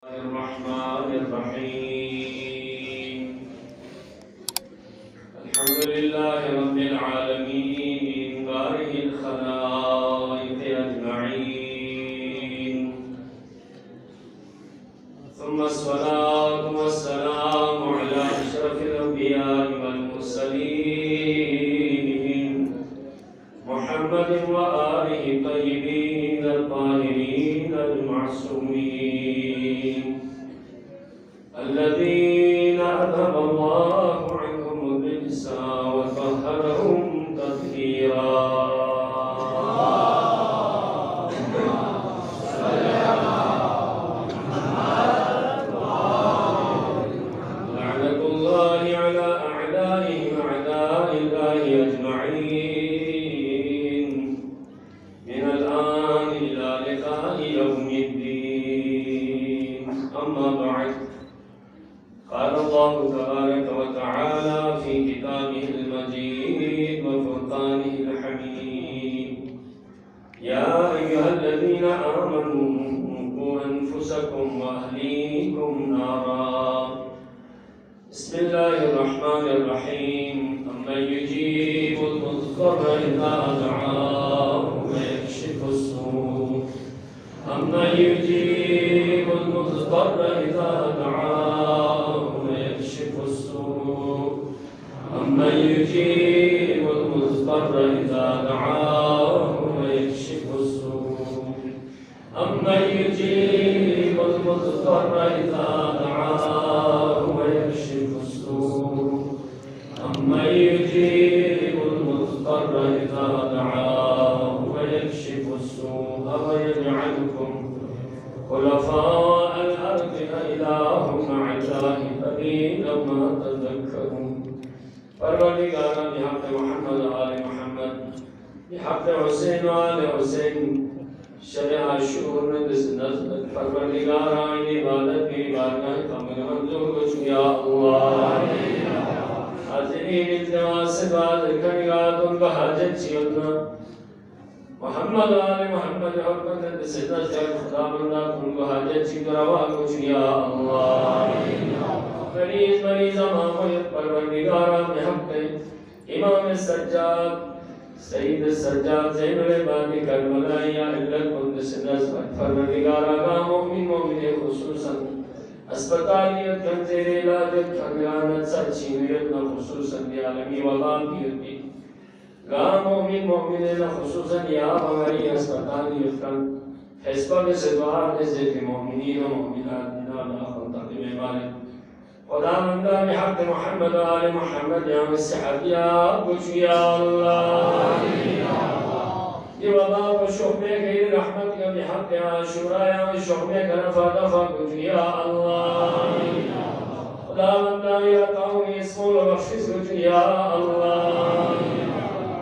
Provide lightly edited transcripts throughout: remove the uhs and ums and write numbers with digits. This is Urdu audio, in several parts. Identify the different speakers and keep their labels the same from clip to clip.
Speaker 1: الرحمن الرحيم الحمد لله رب العالمين بارئ الخلائق أجمعين ثم الصلاة والسلام على أشرف الأنبياء والمرسلين محمد وآله الطيبين الطاهرين المعصومين الذين أذهب الله عنهم الرجس وطهرهم تطهيرا لعنة الله على أعدائهم أعداء الله أجمعين من الآن إلى لقاء يوم الدين أما بعد قال الله تبارك وتعالى في كتابه المجيد وفرقانه الحميد يا أيها الذين آمنوا قوا أنفسكم وأهليكم نارا بسم الله الرحمن الرحيم أمن يجيب المضطر إذا دعاه ويكشف السوء أمن يجيب المضطر إذا دعاه ويكشف السوء أمن يجيب المضطر إذا دعاه ويكشف السوء أمن يجيب المضطر إذا دعاه ويكشف السوء أمن يجيب المضطر إذا دعاه ويكشف السوء ويجعلكم خلفاء الأرض أإله مع الله قليلا ما تذكرون پروردگارا بحق محمد آل محمد بحق حسین آل حسین شب عاشور میں دس نزل پروردگارا ان عبادت کی بارگاہ قبول منظور کچھ یا اللہ حاضرین التماس سے بعد کنگات ان کا حاجت چیئتنا محمد آل محمد حرمت دس نزل خدا بندہ ان کو حاجت چی دروا کچھ یا اللہ مریض امامت پروردگارا بحق امام سجاد سید سجاد زین العبادی کربلائی علت قدس نظر پروردگارا کا مومن خصوصا اسپتالیت کنزیر علاجت خنگانت سچینیت خصوصا دی عالمی وغابیت بھی گا مومن خصوصا یا ہماری اسپتالیت کن حسبہ سے دعا نزد مومنین و مومنات نام آخر تقدیم مالک خدا مندہ بحق محمد و آل محمد یا مسیحت یا کچھ یا اللہ یہ وبا و شحبے غیر رحمت کا بحق عاشورہ یا شحبے کا نفع دفع کچھ یا اللہ خدا مندہ یا قومی اسمول و بخشش کچھ یا اللہ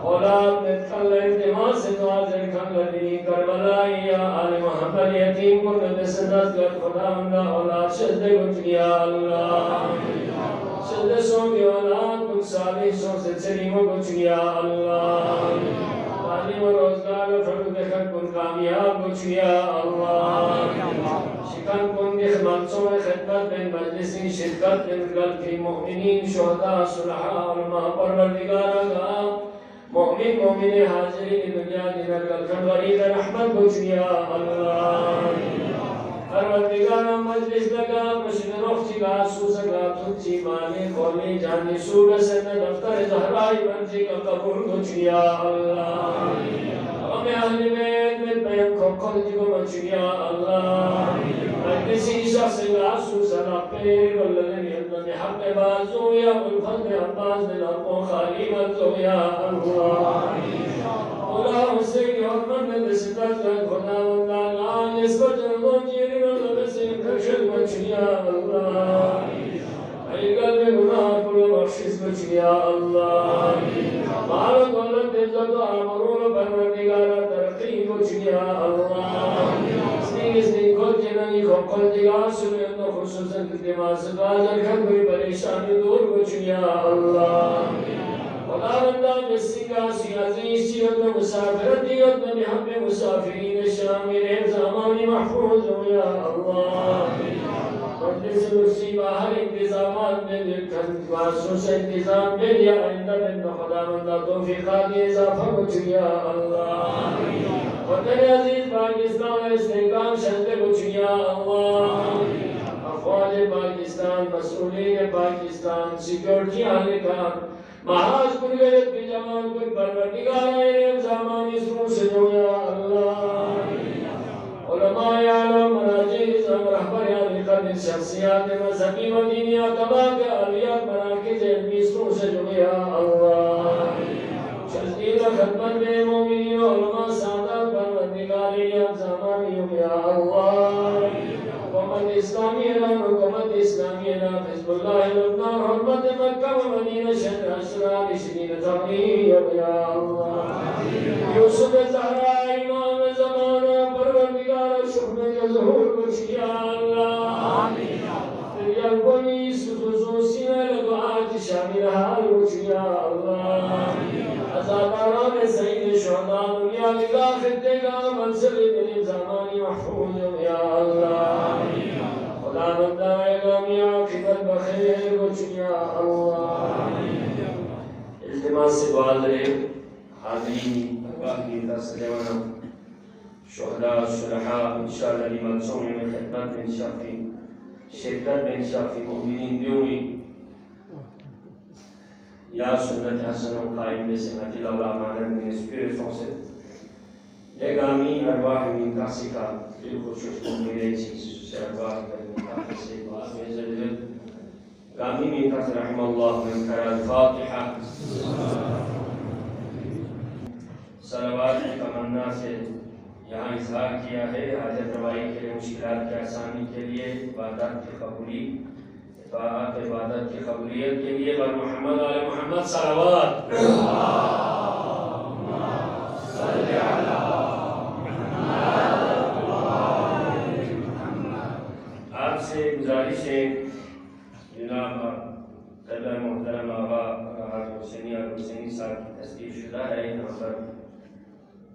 Speaker 1: اولاد میں تکل انتماس سے نوازر کھن لدی کربلائی یا آل محمد یتیم کو ندس نزگر خدا مندہ اولاد شدہ کچھ یا اللہ شدہ سو کی اولاد کچھ صالح سو سے سلیم کچھ یا اللہ تعلیم و روزگار فرد خط کن کامیاب کچھ یا اللہ شکن کن دخمت سو خدمت بین مجلسی شرکت بین قلب مؤمنین شہداء صلحاء علماء پروردگارہ کا مومن حاضرین دنیا دینر کلکن ورید رحمت کچھ یا اللہ پروردگارہ مجلس لگا مشن روح چکا سوسکا تنچی مانے کھولی جانی سوگ سن دفتر زہرائی بنچی کا قبول کچھ یا اللہ ہمیں اہل بیت میں پیم کھوکھل جگو بچ یا اللہ مجلسی شخص گاسو سنا پیر واللذین یدن حق بازو یا الفضل عباس دل اپو خالی مزو یا اللہ مولا حسین حرمت دستت خدا واللہ نسبت جنگوں جیری واللبسین کشل بچ یا اللہ ای قلب گناہ کل بخشش بچ یا اللہ مالک ولد عزت و عمرون پروردگارہ ترقی بچ یا اللہ اسنی کل جنانی خوکل جگا سنیت و خصوصاً دماغ سے بازر خط کوئی پریشانی دور بچ یا اللہ خداوندہ بالسنگاسی عزیز چیت و مسافرتیت و بحق مسافرین شامل زمانی محفوظ ہو یا اللہ مجلس نفسی باہر انتظامات میں لکھن واسوس انتظام میں یا آئندہ میں خداوندہ توفیقات اضافہ کچھ یا اللہ وطن عزیز پاکستان استحکام شہد کچھ یا اللہ افواج پاکستان مسئولین پاکستان سیکیورٹی اہلکار محاذ کن غیرت کی جوان کن پروردگار آئین زمانی سروں سے جو یا اللہ علماء اعلام مراجع نظام رہبر علیقہ شخصیات مذہبی و دینیا تمام کے علیات مراکز علمی سروں سے جو یا اللہ شزدین خدمت میں مومنین و علماء سعادت پروردگار زمانی یا اللہ حکومت اسلامی اعلان حکومت اسلامی اعلان حزب اللہ لبنان حرمت مکہ و مدینہ شہر اشرار شدید تقریب یا اللہ یوسف زہرا امام زمانہ پروردگار شکر کے ظہور کچھ یا اللہ یلبنی خصوصی لدعات شامل حال کچھ یا اللہ عزاداران سید شہداء دنیا لگاہ خطے منصب دل زمانی محفوظ یا اللہ خدا بندہ اعلامی عاقبت بخیر کچھ یا اللہ التماس سے دعا لے حاضرین باقی تسلیمنا شہداء صلحاء انشاءاللہ لیمان سومی میں خدمت انشافی شرکت میں انشافی مومنین دیوئی یا سنت حسن و قائم میں سے حجل اللہ مانر میں اسپیرٹوں سے لگامی ارواح من کاسکا بالخصوص کو میرے چیز سے ارواح کرنے کا سے دعا میں زلزل گامی من کاس رحم اللہ من کرا الفاتحہ صلوات کی تمنا سے یہاں اظہار کیا ہے حاجت روائی کے لیے مشکلات کی آسانی کے لیے عبادت کی قبولی اطاعت عبادت کی قبولیت کے لیے بر محمد علی محمد صلوات صلی علی آپ سے گزارش ہے جناب قدر محترم آبا حاج حسینی اور حسینی صاحب کی تصدیق شدہ ہے یہاں پر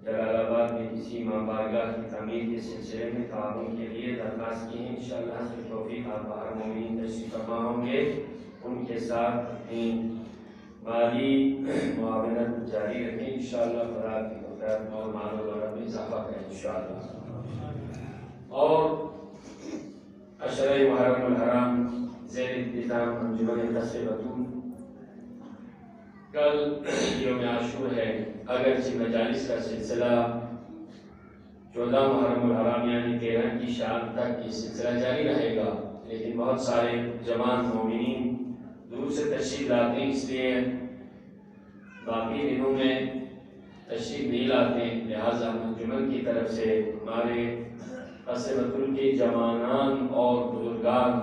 Speaker 1: جلال آباد میں کسی امام بارگاہ کی تعمیر کے سلسلے میں تعاون کے لیے درخواست کی ہے انشاءاللہ کی توفیق آپ باہر مومنین تشریف فرما ہوں گے ان کے ساتھ اپنی مالی معاونت جاری رکھیں انشاءاللہ خدا کی مغفرت اور مال و دولت میں اضافہ کریں انشاءاللہ اور عشرہ محرم الحرام زیر انتظام انجمن قصر بطول کل یوم عاشور ہے اگرچہ مجالس کا سلسلہ 14 محرم الحرام یعنی 13 کی شام تک یہ سلسلہ جاری رہے گا لیکن بہت سارے جوان مومنین دور سے تشریف لاتے ہیں اس لیے باقی دنوں میں تشریف نہیں لاتے لہٰذا انجمن کی طرف سے ہمارے قصر بطول کے جوانان اور بزرگان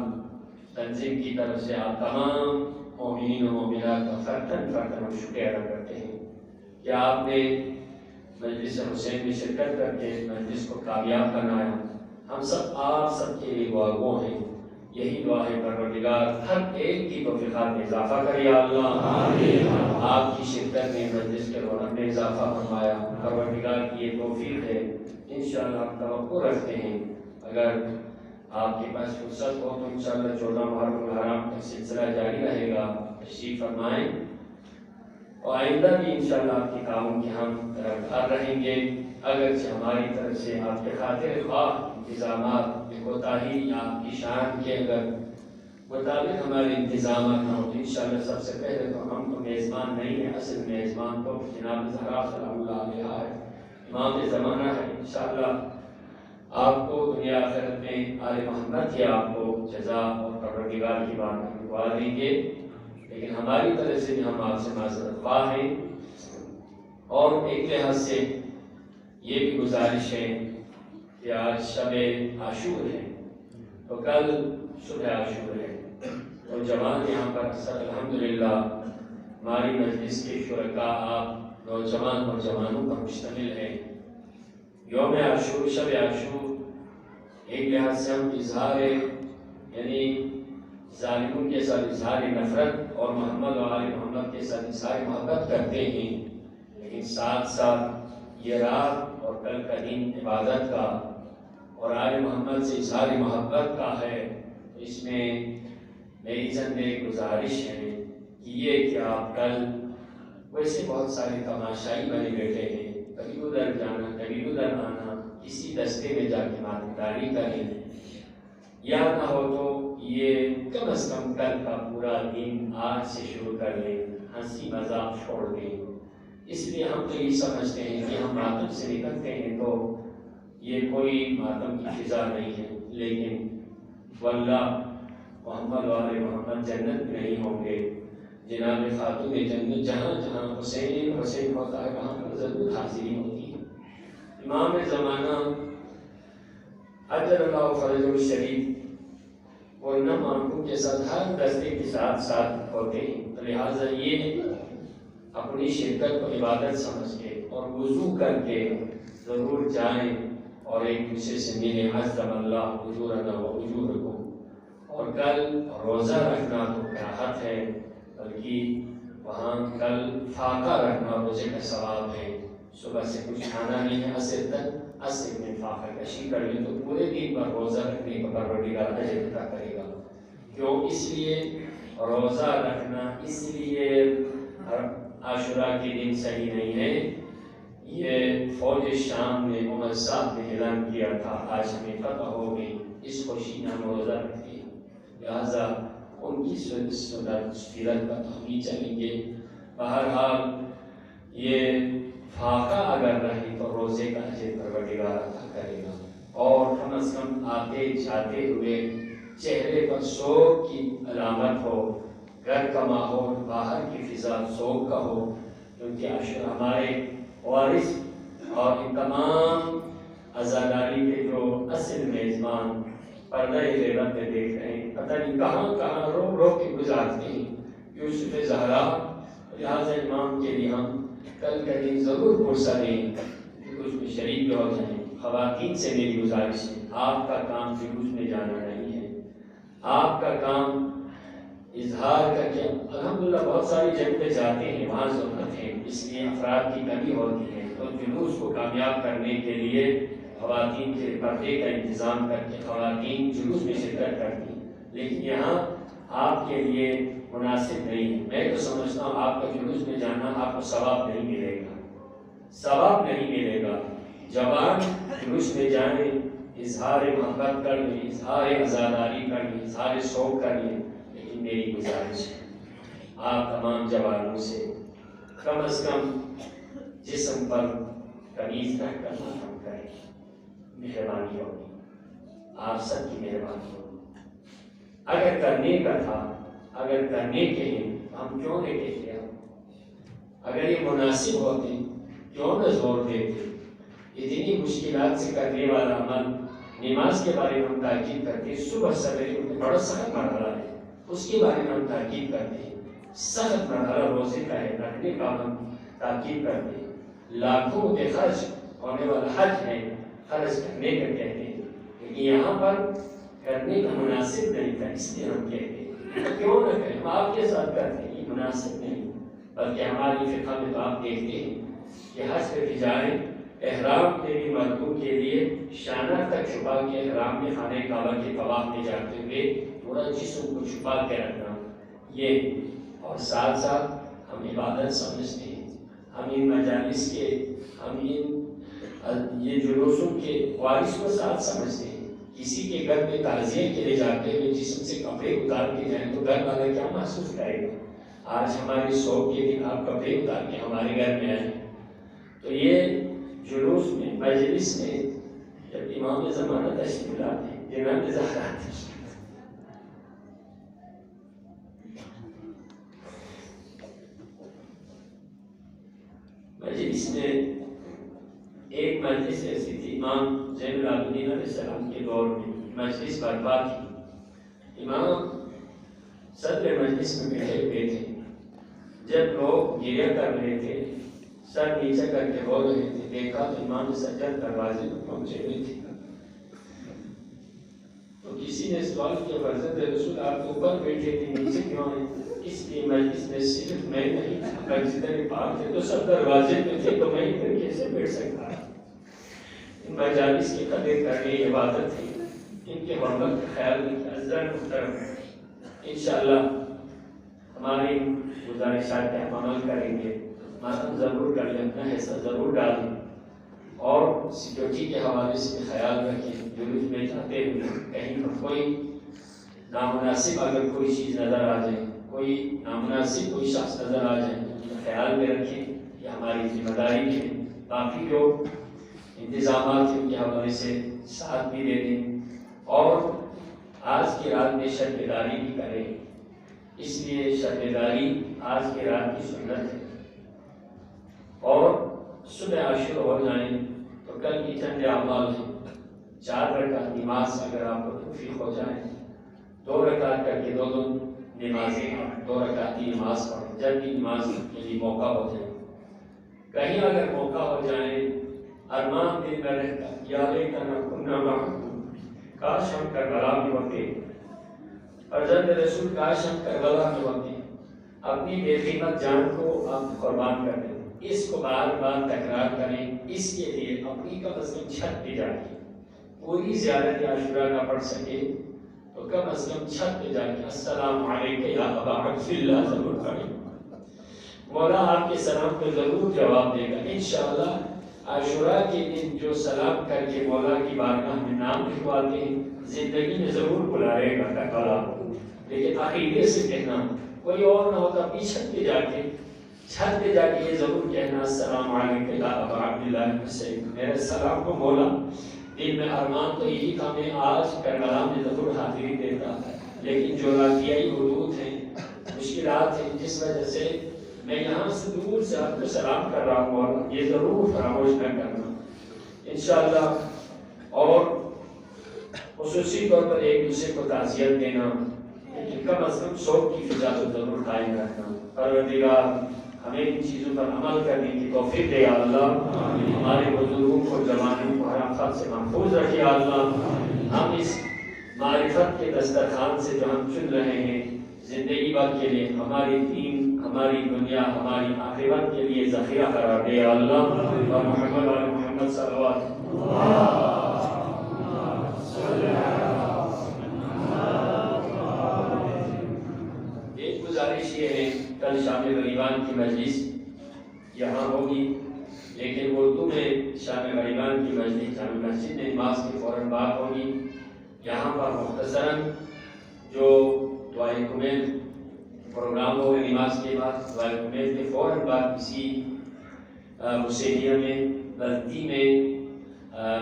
Speaker 1: تنظیم کی طرف سے آپ تمام مومنین و مومنات کا فرتن ہم شکریہ ادا کرتے ہیں کہ آپ نے مجلس حسین میں شرکت کر کے مجلس کو کامیاب بنایا ہم سب آپ سب کے لیے دعا گو ہیں یہی دعا ہے پروردگار ہر ایک کی توفیقات میں اضافہ کر یا اللہ آمین آپ کی شرکت میں مجلس کے رونق میں اضافہ فرمایا پروردگار کی یہ توفیق ہے انشاءاللہ ہم توقع رکھتے ہیں اگر آپ کے پاس فرصت ہو تو انشاءاللہ 14 محرم الحرام کا سلسلہ جاری رہے گا تشریف فرمائیں اور آئندہ بھی انشاءاللہ آپ کی کاموں کے ہم طرفدار رہیں گے اگرچہ ہماری طرف سے آپ کے خاطر خواہ انتظامات کوتاہی یا آپ کی شان کے اگر مطابق ہمارے انتظامات نہ ہوں تو انشاءاللہ سب سے پہلے تو ہم تو میزبان نہیں ہیں اصل میزبان تو جناب زہرا سلام اللہ علیہا ہے امام زمانہ ہے انشاءاللہ آپ کو دنیا آخرت میں آل محمد کی آپ کو جزا اور پروردگار کی بات میں دعا دیں گے لیکن ہماری طرف سے بھی ہم آپ سے معذرت خواہ ہیں اور ایک لحاظ سے یہ بھی گزارش ہے کہ آج شب عاشور ہے تو کل صبح عاشور ہے تو جوان یہاں پر اکثر الحمدللہ ہماری مجلس کے شرکاء آپ نوجوان اور جوانوں پر مشتمل ہے یوم عاشور شب عاشور ایک لحاظ سے ہم اظہار یعنی ظالموں کے ساتھ اظہار نفرت اور محمد و آل محمد کے ساتھ اظہار محبت کرتے ہیں، لیکن ساتھ ساتھ یہ رات اور کل کا دن عبادت کا اور آل محمد سے اظہار محبت کا ہے، اس میں میری چند ایک گزارش ہے کہ یہ کہ آپ کل ویسے بہت سارے تماشائی بنے بیٹھے ہیں، کبھی ادھر جانا کبھی ادھر آنا، کسی دستے میں جا کے مالداری کریں، یا نہ ہو تو یہ کم از کم کل کا پورا دن آج سے شروع کر لیں، ہنسی مذاق چھوڑ دیں۔ اس لیے ہم تو یہ سمجھتے ہیں کہ ہم ماتم سے نکلتے ہیں تو یہ کوئی ماتم کی فضا نہیں ہے، لیکن واللہ محمد والے محمد جنت میں نہیں ہوں گے، جناب خاتون جنت جہاں جہاں حسین حسین ہوتا ہے وہاں پر ضرور حاضری ہوتی ہے۔ امام زمانہ اجر اللہ فرج الشریف اور نم آنکھوں کے ساتھ ہر دستے کے ساتھ ساتھ ہوتے ہیں، لہٰذا یہ اپنی شرکت کو عبادت سمجھ کے اور وضو کر کے ضرور جائیں اور ایک دوسرے سے ملیں۔ عزم اللہ اجورنا و اجورکم۔ اور کل روزہ رکھنا تو کراہت ہے، بلکہ وہاں کل فاقہ رکھنا روزے کا ثواب ہے۔ صبح سے کچھ کھانا نہیں ہے، عصر تک، عصر میں فاقہ کشی کر لیں تو پورے دن پر روزہ رکھنے کا پروردگار اجر عطا کرے گا۔ کیوں؟ اس لیے روزہ رکھنا اس لیے عاشوراء کے دن صحیح نہیں ہے۔ یہ فوج شام نے عمر صاحب نے اعلان کیا تھا آج ہمیں فتح ہو گئی، اس خوشی میں ہم روزہ رکھتے ہیں، لہٰذا ان کی فضیلت پر تو ہم ہی چلیں گے۔ بہرحال یہ فاقہ اگر رہے تو روزے کا اجر پروردگار عطا کرے گا، اور کم از کم آتے جاتے ہوئے چہرے پر سوگ کی علامت ہو، گھر کا ماحول باہر کی فضا سوگ کا ہو، کیونکہ عاشوراء ہمارے وارث اور ان تمام عزاداری کے جو اصل میزبان پردہ غیبت میں دیکھ رہے ہیں، پتہ نہیں کہاں کہاں رو رو کے گزارتے ہیں یوسف زہرا۔ لہٰذا امام کے لیے ہم کل کا دن ضرور پرسہ دیں کہ اس میں شریک ہو جائیں۔ خواتین سے میری گزارش ہے، آپ کا کام جلوس میں جانا نہیں ہے، آپ کا کام اظہار کا کیا۔ الحمدللہ بہت ساری جگہ پہ جاتے ہیں، وہاں ضرورت ہے، اس لیے افراد کی کمی ہوتی ہے، تو جلوس کو کامیاب کرنے کے لیے خواتین کے پردے کا انتظام کر کے خواتین جلوس میں شرکت کرتی ہیں، لیکن یہاں آپ کے لیے مناسب نہیں ہے۔ میں تو سمجھتا ہوں آپ کا جلوس میں جانا آپ کو ثواب نہیں ملے گا، ثواب نہیں ملے گا۔ جوان جلوس میں جانے، اظہار محبت کر لیں، اظہار عزاداری کر لیں، اظہار شوق کر لیں، لیکن میری گزارش ہے آپ تمام جوانوں سے کم از کم جسم پر قمیض رکھ کر ماتم کریں، مہربانی ہوگی، آپ سب کی مہربانی ہوگی۔ اگر کرنے کا تھا، اگر کرنے کے ہیں تو ہم کیوں نہیں کہتے؟ اگر یہ مناسب ہوتے کیوں نہ زور دیتے؟ اتنی مشکلات سے کرنے والا عمل، نماز کے بارے میں ہم تاکید کرتے ہیں، صبح سویرے بڑا سخت مرحلہ ہے، اس کے بارے میں ہم تاکید کرتے ہیں، سخت مرحلہ روزے کا ہے، رکھنے کا ہم تاکید کرتے ہیں، لاکھوں کے خرچ ہونے والا حج ہے، خرچ کرنے کا کہتے ہیں، لیکن یہاں پر کرنے کا مناسب نہیں تھا، اس لیے ہم کہتے ہیں کیوں نہ کریں، ہم آپ کے ساتھ کرتے ہیں، یہ مناسب نہیں، بلکہ ہماری فقہ میں تو آپ دیکھتے ہیں کہ حج پہ بھی جائیں، احرام کے بھی مردوں کے لیے شانہ تک چھپا کے احرام میں خانہ کعبہ کے طواف میں جاتے ہوئے پورا جسم کو چھپا کے رکھنا، یہ اور ساتھ ساتھ ہم عبادت سمجھتے ہیں، ہم ان مجالس کے، ہم یہ جلوسوں کے وارث کو ساتھ سمجھتے ہیں۔ کسی کے گھر میں تعزیے کے لیے جاتے ہوئے جسم سے کپڑے اتار کے جائیں تو گھر والا کیا محسوس کرے گا؟ آج ہماری شوق کے دن آپ کپڑے اتار کے ہمارے گھر میں آئیں، تو یہ جلوس میں، مجلس میں جب امام زمانہ تشریف لاتے ہیں، جناب زہرا مجلس میں، ایک مجلس ایسی تھی امام زین العابدین علیہ السلام کے دور میں، مجلس برپا تھی، امام صدر مجلس میں بیٹھے ہوئے تھے، جب لوگ گریا کر رہے تھے، سر نیچے کر کے رو رہے تھے، دیکھا تو امام سجاد دروازے پر پہنچے ہوئے تھے، تو کسی نے سوال کیا فرزند رسول آپ تو اوپر بیٹھے تھے نیچے کیوں ہیں؟ اس لیے مجلس میں صرف میں نہیں تھا، جتنے پاک تھے تو سب دروازے پہ تھے، تو میں ادھر کیسے بیٹھ سکتا؟ ان مجالس کی قدر کرنی عبادت تھی، ان کے حرمت کا خیال رکھیں۔ حضرت محترم، انشاءاللہ ہماری گزارشات پہ ہم عمل کریں گے، ماتم ضرور کر لیں، اپنا حصہ ضرور ڈالیں اور سیکورٹی کے حوالے سے خیال رکھیں۔ جلوس میں جاتے ہوئے کہیں پر کوئی نامناسب اگر کوئی چیز نظر آ جائے، کوئی نامناسب کوئی شخص نظر آ جائے تو خیال میں رکھیں، یہ ہماری ذمہ داری ہے۔ باقی جو انتظامات ہیں ان کے حوالے سے ساتھ بھی دے دیں اور آج کی رات میں شب بیداری بھی کریں، اس لیے شب بیداری آج کی رات کی سنت ہے اور صبح عاشور ہو جائیں تو کل کی چند اعمال ہیں۔ 4 رکعت نماز اگر آپ کو توفیق ہو جائے، 2 رکعت کر کے دو نمازیں 2 رکعت کی نماز پڑھیں جب بھی نماز کے لیے موقع ہو جائے۔ کہیں اگر موقع ہو جائے، ارمان دل میں رہتا یا لیتنا کنا معکم، کاش ہم کربلا میں ہوتے، فرزند رسول کاش ہم کربلا میں ہوتے، اپنی بے قیمت جان کو آپ قربان کر دیں۔ اس کو بار بار تکرار کریں، اس کے لیے اپنی کم از کم چھت پہ جا کے پوری زیارت عاشورہ نہ پڑھ سکے تو کم از کم چھت پہ جا کے السلام علیکم یا ابا عبداللہ ضرور پڑھیں۔ مولا آپ کے سلام کو ضرور جواب دے گا انشاءاللہ۔ عاشورہ کے دن جو سلام کر کے مولا کی بارگاہ میں نام لکھواتے ہیں، زندگی میں ضرور بلائے گا تکالا، لیکن عقیدے سے کہنا، کوئی اور نہ ہوتا بھی چھت پہ جا کے یہ ضرور کہنا السلام علیکم یا ابا عبداللہ حسین، میرے سلام کو مولا دل میں ارمان تو یہی تھا میں آج کربلا میں ضرور حاضری دیتا، لیکن جو راکیائی حدود ہیں، مشکلات ہیں، جس وجہ سے میں یہاں سے دور سے آپ کو سلام کر رہا ہوں، مولا یہ ضرور فراموش نہ کرنا انشاءاللہ۔ اور خصوصی طور پر ایک دوسرے کو تعزیت دینا، لیکن کم از کم شوق کی فضا کو ضرور قائم رکھنا۔ پروردگار ہمیں ان چیزوں پر عمل کرنے کی توفیق دے یا اللہ، ہمارے بزرگوں کو زمانے کو ہر آفات سے محفوظ رکھے یا اللہ۔ ہم اس معرفت کے دسترخوان سے جو ہم چن رہے ہیں زندگی بھر کے لیے، ہماری دین، ہماری دنیا، ہماری آخرت کے لیے ذخیرہ قرار دے یا اللہ۔ اور محمد و محمد صلوات ایک گزارش یہ ہے، کل شام غریبان کی مجلس یہاں ہوگی، لیکن اردو میں شام غریبان کی مجلس جامع مسجد میں نماز کے فوراً بعد ہوگی۔ یہاں پر مختصراً جو دعائے کمیل پروگرام ہوگا نماز کے بعد، دعائے کمیل کے فوراً بعد کسی حسینیہ میں بلدی میں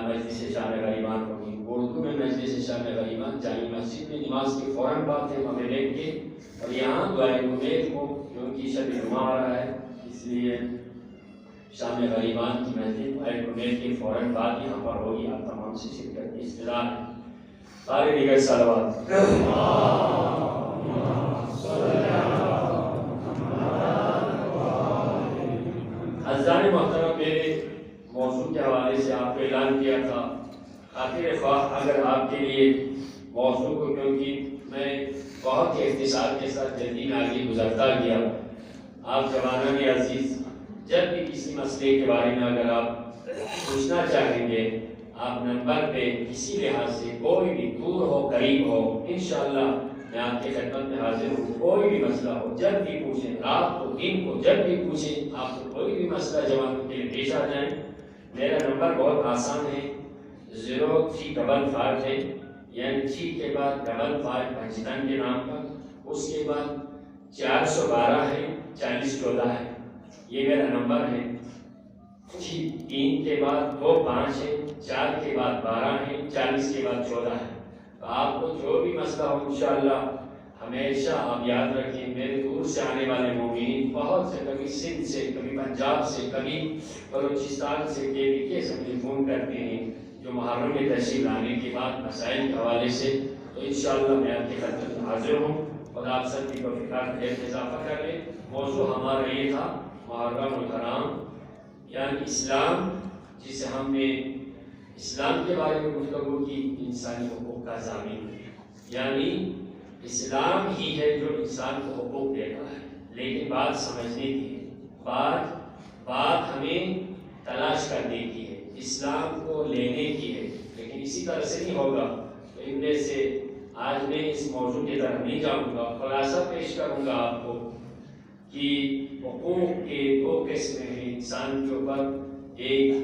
Speaker 1: مجلس شام غریبان ہوگی۔ اردو میں مجلس شام غریبان جامع مسجد میں نماز کے فوراً بعد ہے مغرب کے، اور یہاں دعائے کمیل کو جو کی شب جمعہ آ رہا ہے، اس لیے شام غریبان کی مسجد دعائے کمیل کے فوراً بعد یہاں پر ہوگی۔ آپ تمام سے شرکت کی استدعا ہے۔ سارے دیگر صلوات حضرات محترم، میرے موضوع کے حوالے سے آپ کو اعلان کیا تھا، خاطر خواہ اگر آپ کے لیے موضوع کو، کیونکہ میں بہت ہی اختصار کے ساتھ جلدی میں آگے گزرتا گیا، آپ جوانان عزیز جب بھی کسی مسئلے کے بارے میں اگر آپ پوچھنا چاہیں گے، آپ نمبر پہ کسی لحاظ سے کوئی بھی دور ہو قریب ہو، انشاءاللہ میں آپ کی خدمت میں حاضر ہوں۔ کوئی بھی مسئلہ ہو جب بھی پوچھیں، رات کو دن کو جب بھی پوچھیں، آپ کو کوئی بھی مسئلہ جوانوں کے لیے پیش آ جائیں۔ میرا نمبر بہت آسان ہے، 0355 ہے، یعنی 3 کے بعد 55 پاکستان کے نام پر، اس کے بعد 412 ہے، 4014 ہے، یہ میرا نمبر ہے۔ 3 کے بعد 25 ہے، 4 کے بعد 12 ہے، 40 کے بعد 14 ہے۔ تو آپ کو جو بھی مسئلہ ہو انشاءاللہ ہمیشہ آپ یاد رکھیں، میرے دور سے آنے والے مومنین بہت سے، کبھی سندھ سے، کبھی پنجاب سے، کبھی بلوچستان سے، کے سے مجھے فون کرتے ہیں جو محرم میں تشریف لانے کے بعد مسائل کے حوالے سے، تو انشاءاللہ میں آپ کی خدمت میں حاضر ہوں۔ اور آپ سب کی توفیقات میں اضافہ کر لیں۔ موضوع ہمارا یہ تھا محرم الحرام، یعنی اسلام، جسے ہم نے اسلام کے بارے میں گفتگو کی، انسانی حقوق کا ضامن۔ یعنی اسلام ہی ہے جو انسان کو حقوق دیتا ہے، لیکن بات سمجھنے کی ہے، بات ہمیں تلاش کرنے کی ہے، اسلام کو لینے کی ہے، لیکن اسی طرح سے نہیں ہوگا۔ تو ان میں سے آج میں اس موضوع کی طرف نہیں جاؤں گا، خلاصہ پیش کروں گا آپ کو کہ حقوق کے دو قسمیں ہیں انسان کے اوپر، ایک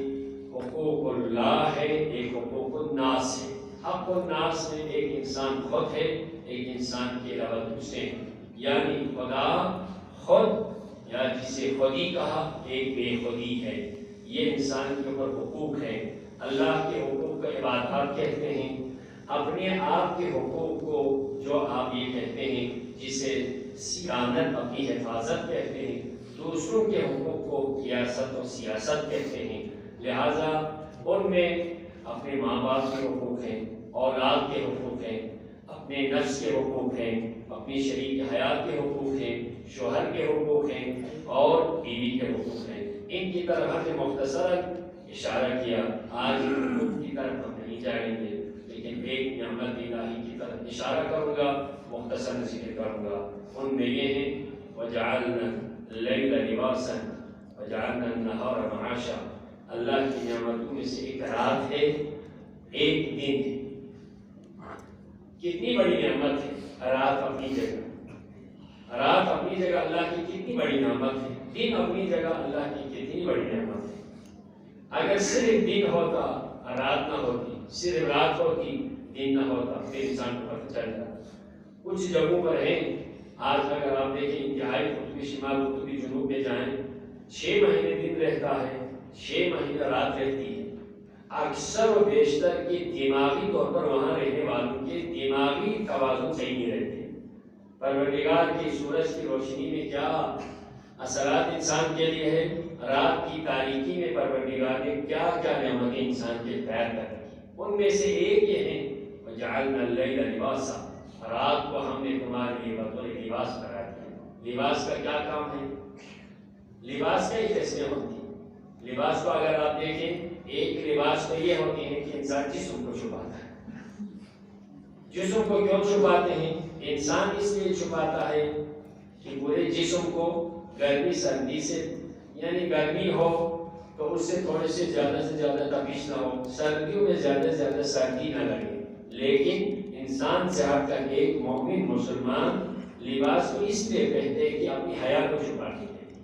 Speaker 1: حقوق اللہ ہے، ایک حقوق الناس ہے۔ حق الناس میں ایک انسان خود ہے، ایک انسان کے علاوہ دوسرے ہیں، یعنی خدا خود یا جسے خودی کہا، ایک بے خودی ہے۔ یہ انسان کے اوپر حقوق ہے۔ اللہ کے حقوق کو عبادات کہتے ہیں، اپنے آپ کے حقوق کو جو آپ یہ کہتے ہیں جسے سیانت، اپنی حفاظت کہتے ہیں، دوسروں کے حقوق کو ریاست و سیاست کہتے ہیں۔ لہٰذا ان میں اپنے ماں باپ کے حقوق ہیں، اولاد کے حقوق ہیں، اپنے نفس کے حقوق ہیں، اپنی شریک حیات کے حقوق ہیں، شوہر کے حقوق ہیں اور بیوی کے حقوق ہیں۔ ان کی طرف ہم نے مختصراً اشارہ کیا، آج حقوق کی طرف ہم نہیں جائیں گے، لیکن ایک نعمت الہی کی طرف اشارہ کروں گا، مختصر ذکر کروں گا۔ ان میں یہ ہے وَجَعَلْنَا اللَّيْلَ لِبَاسًا وَجَعَلْنَا النَّهَارَ مَعَاشًا۔ اللہ کی نعمتوں میں سے ایک رات ہے، ایک دن ہے۔ کتنی بڑی نعمت ہے رات اپنی جگہ، رات اپنی جگہ اللہ کی کتنی بڑی نعمت ہے، دن اپنی جگہ اللہ کی کتنی بڑی نعمت ہے۔ اگر صرف دن ہوتا رات نہ ہوتی، صرف رات ہوتی دن نہ ہوتا، پھر انسان کو پتہ چل جاتا۔ کچھ جگہوں پر ہیں، آج اگر آپ دیکھیں انتہائی قطبی شمال قطبی جنوب میں جائیں، 6 مہینے دن رہتا ہے، 6 مہینے رات رہتی ہے۔ اکثر و بیشتر کے دماغی طور پر وہاں رہنے والوں کے دماغی توازن صحیح نہیں رہتے۔ پروردگار کی سورج کی روشنی میں کیا اثرات انسان کے لیے ہے، رات کی تاریکی میں پروردگار نے کیا کیا نعمتیں انسان کے پیر کر رکھی۔ ان میں سے ایک یہ ہے وَجَعَلْنَا اللَّيْلَ لِبَاسًا، رات کو ہم نے تمہارے لیے بطور لباس قرار دیا۔ لباس کا کیا کام ہے؟ لباس کئی قسمیں ہوتی ہیں۔ لباس کو اگر آپ دیکھیں، ایک لباس تو یہ ہوتی ہے کہ انسان جسم کو چھپاتا ہے۔ جسم کو کیوں چھپاتے ہیں؟ انسان اس لیے چھپاتا ہے کہ پورے جسم کو گرمی سردی سے، یعنی گرمی ہو تو اس سے تھوڑے سے زیادہ تپش نہ ہو، سردیوں میں زیادہ سے زیادہ سردی نہ لگے۔ لیکن انسان سے ہٹ کر ایک مومن مسلمان لباس کو اس لیے پہنتے ہیں کہ اپنی حیا کو چھپانے کے لیے۔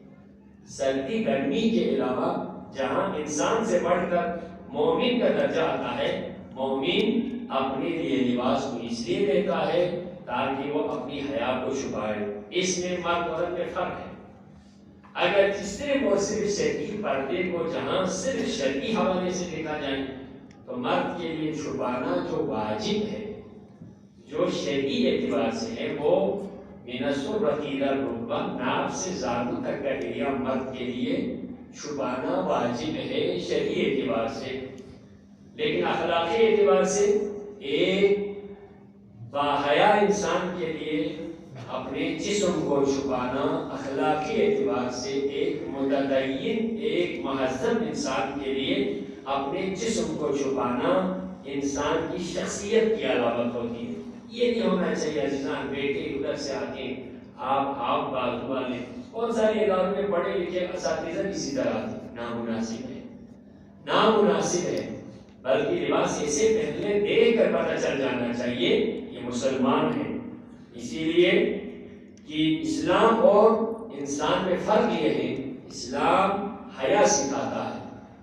Speaker 1: سردی گرمی کے علاوہ جہاں انسان سے بڑھ کر مومن کا درجہ آتا ہے، مومن اپنے لیے لباس کو اس لیے لیتا ہے تاکہ وہ اپنی حیا کو چھپائے۔ اس میں مرد عورت میں فرق ہے۔ اگر صرف اور صرف شرعی پردے کو جہاں صرف شرعی حوالے سے دیکھا جائے تو مرد کے لیے چھپانا جو واجب ہے، جو شرعی اعتبار سے ہے، وہ من السرۃ الی الرکبہ، ناف سے زانو تک کا ایریا مرد کے لیے چھپانا واجب ہے شرعی اعتبار سے۔ لیکن اخلاقی اعتبار سے ایک باحیا انسان کے لیے اپنے جسم کو چھپانا اخلاقی اعتبار سے، ایک متدین، ایک مہذب انسان کے لیے اپنے جسم کو چھپانا انسان کی شخصیت کی علامت ہوتی ہے۔ یہ نہیں ہونا چاہیے عزیزان، بیٹے ادھر سے آتے ہیں، آپ بازو والے، بہت سارے اداروں میں پڑھے لکھے اساتذہ اسی طرح آتے ہیں، نامناسب ہے، نامناسب ہے۔ بلکہ لباس ایسے پہلے دیکھ کر پتہ چل جانا چاہیے یہ مسلمان ہے۔ اسی لیے کہ اسلام اور انسان میں فرق یہ ہے، اسلام حیا سکھاتا ہے،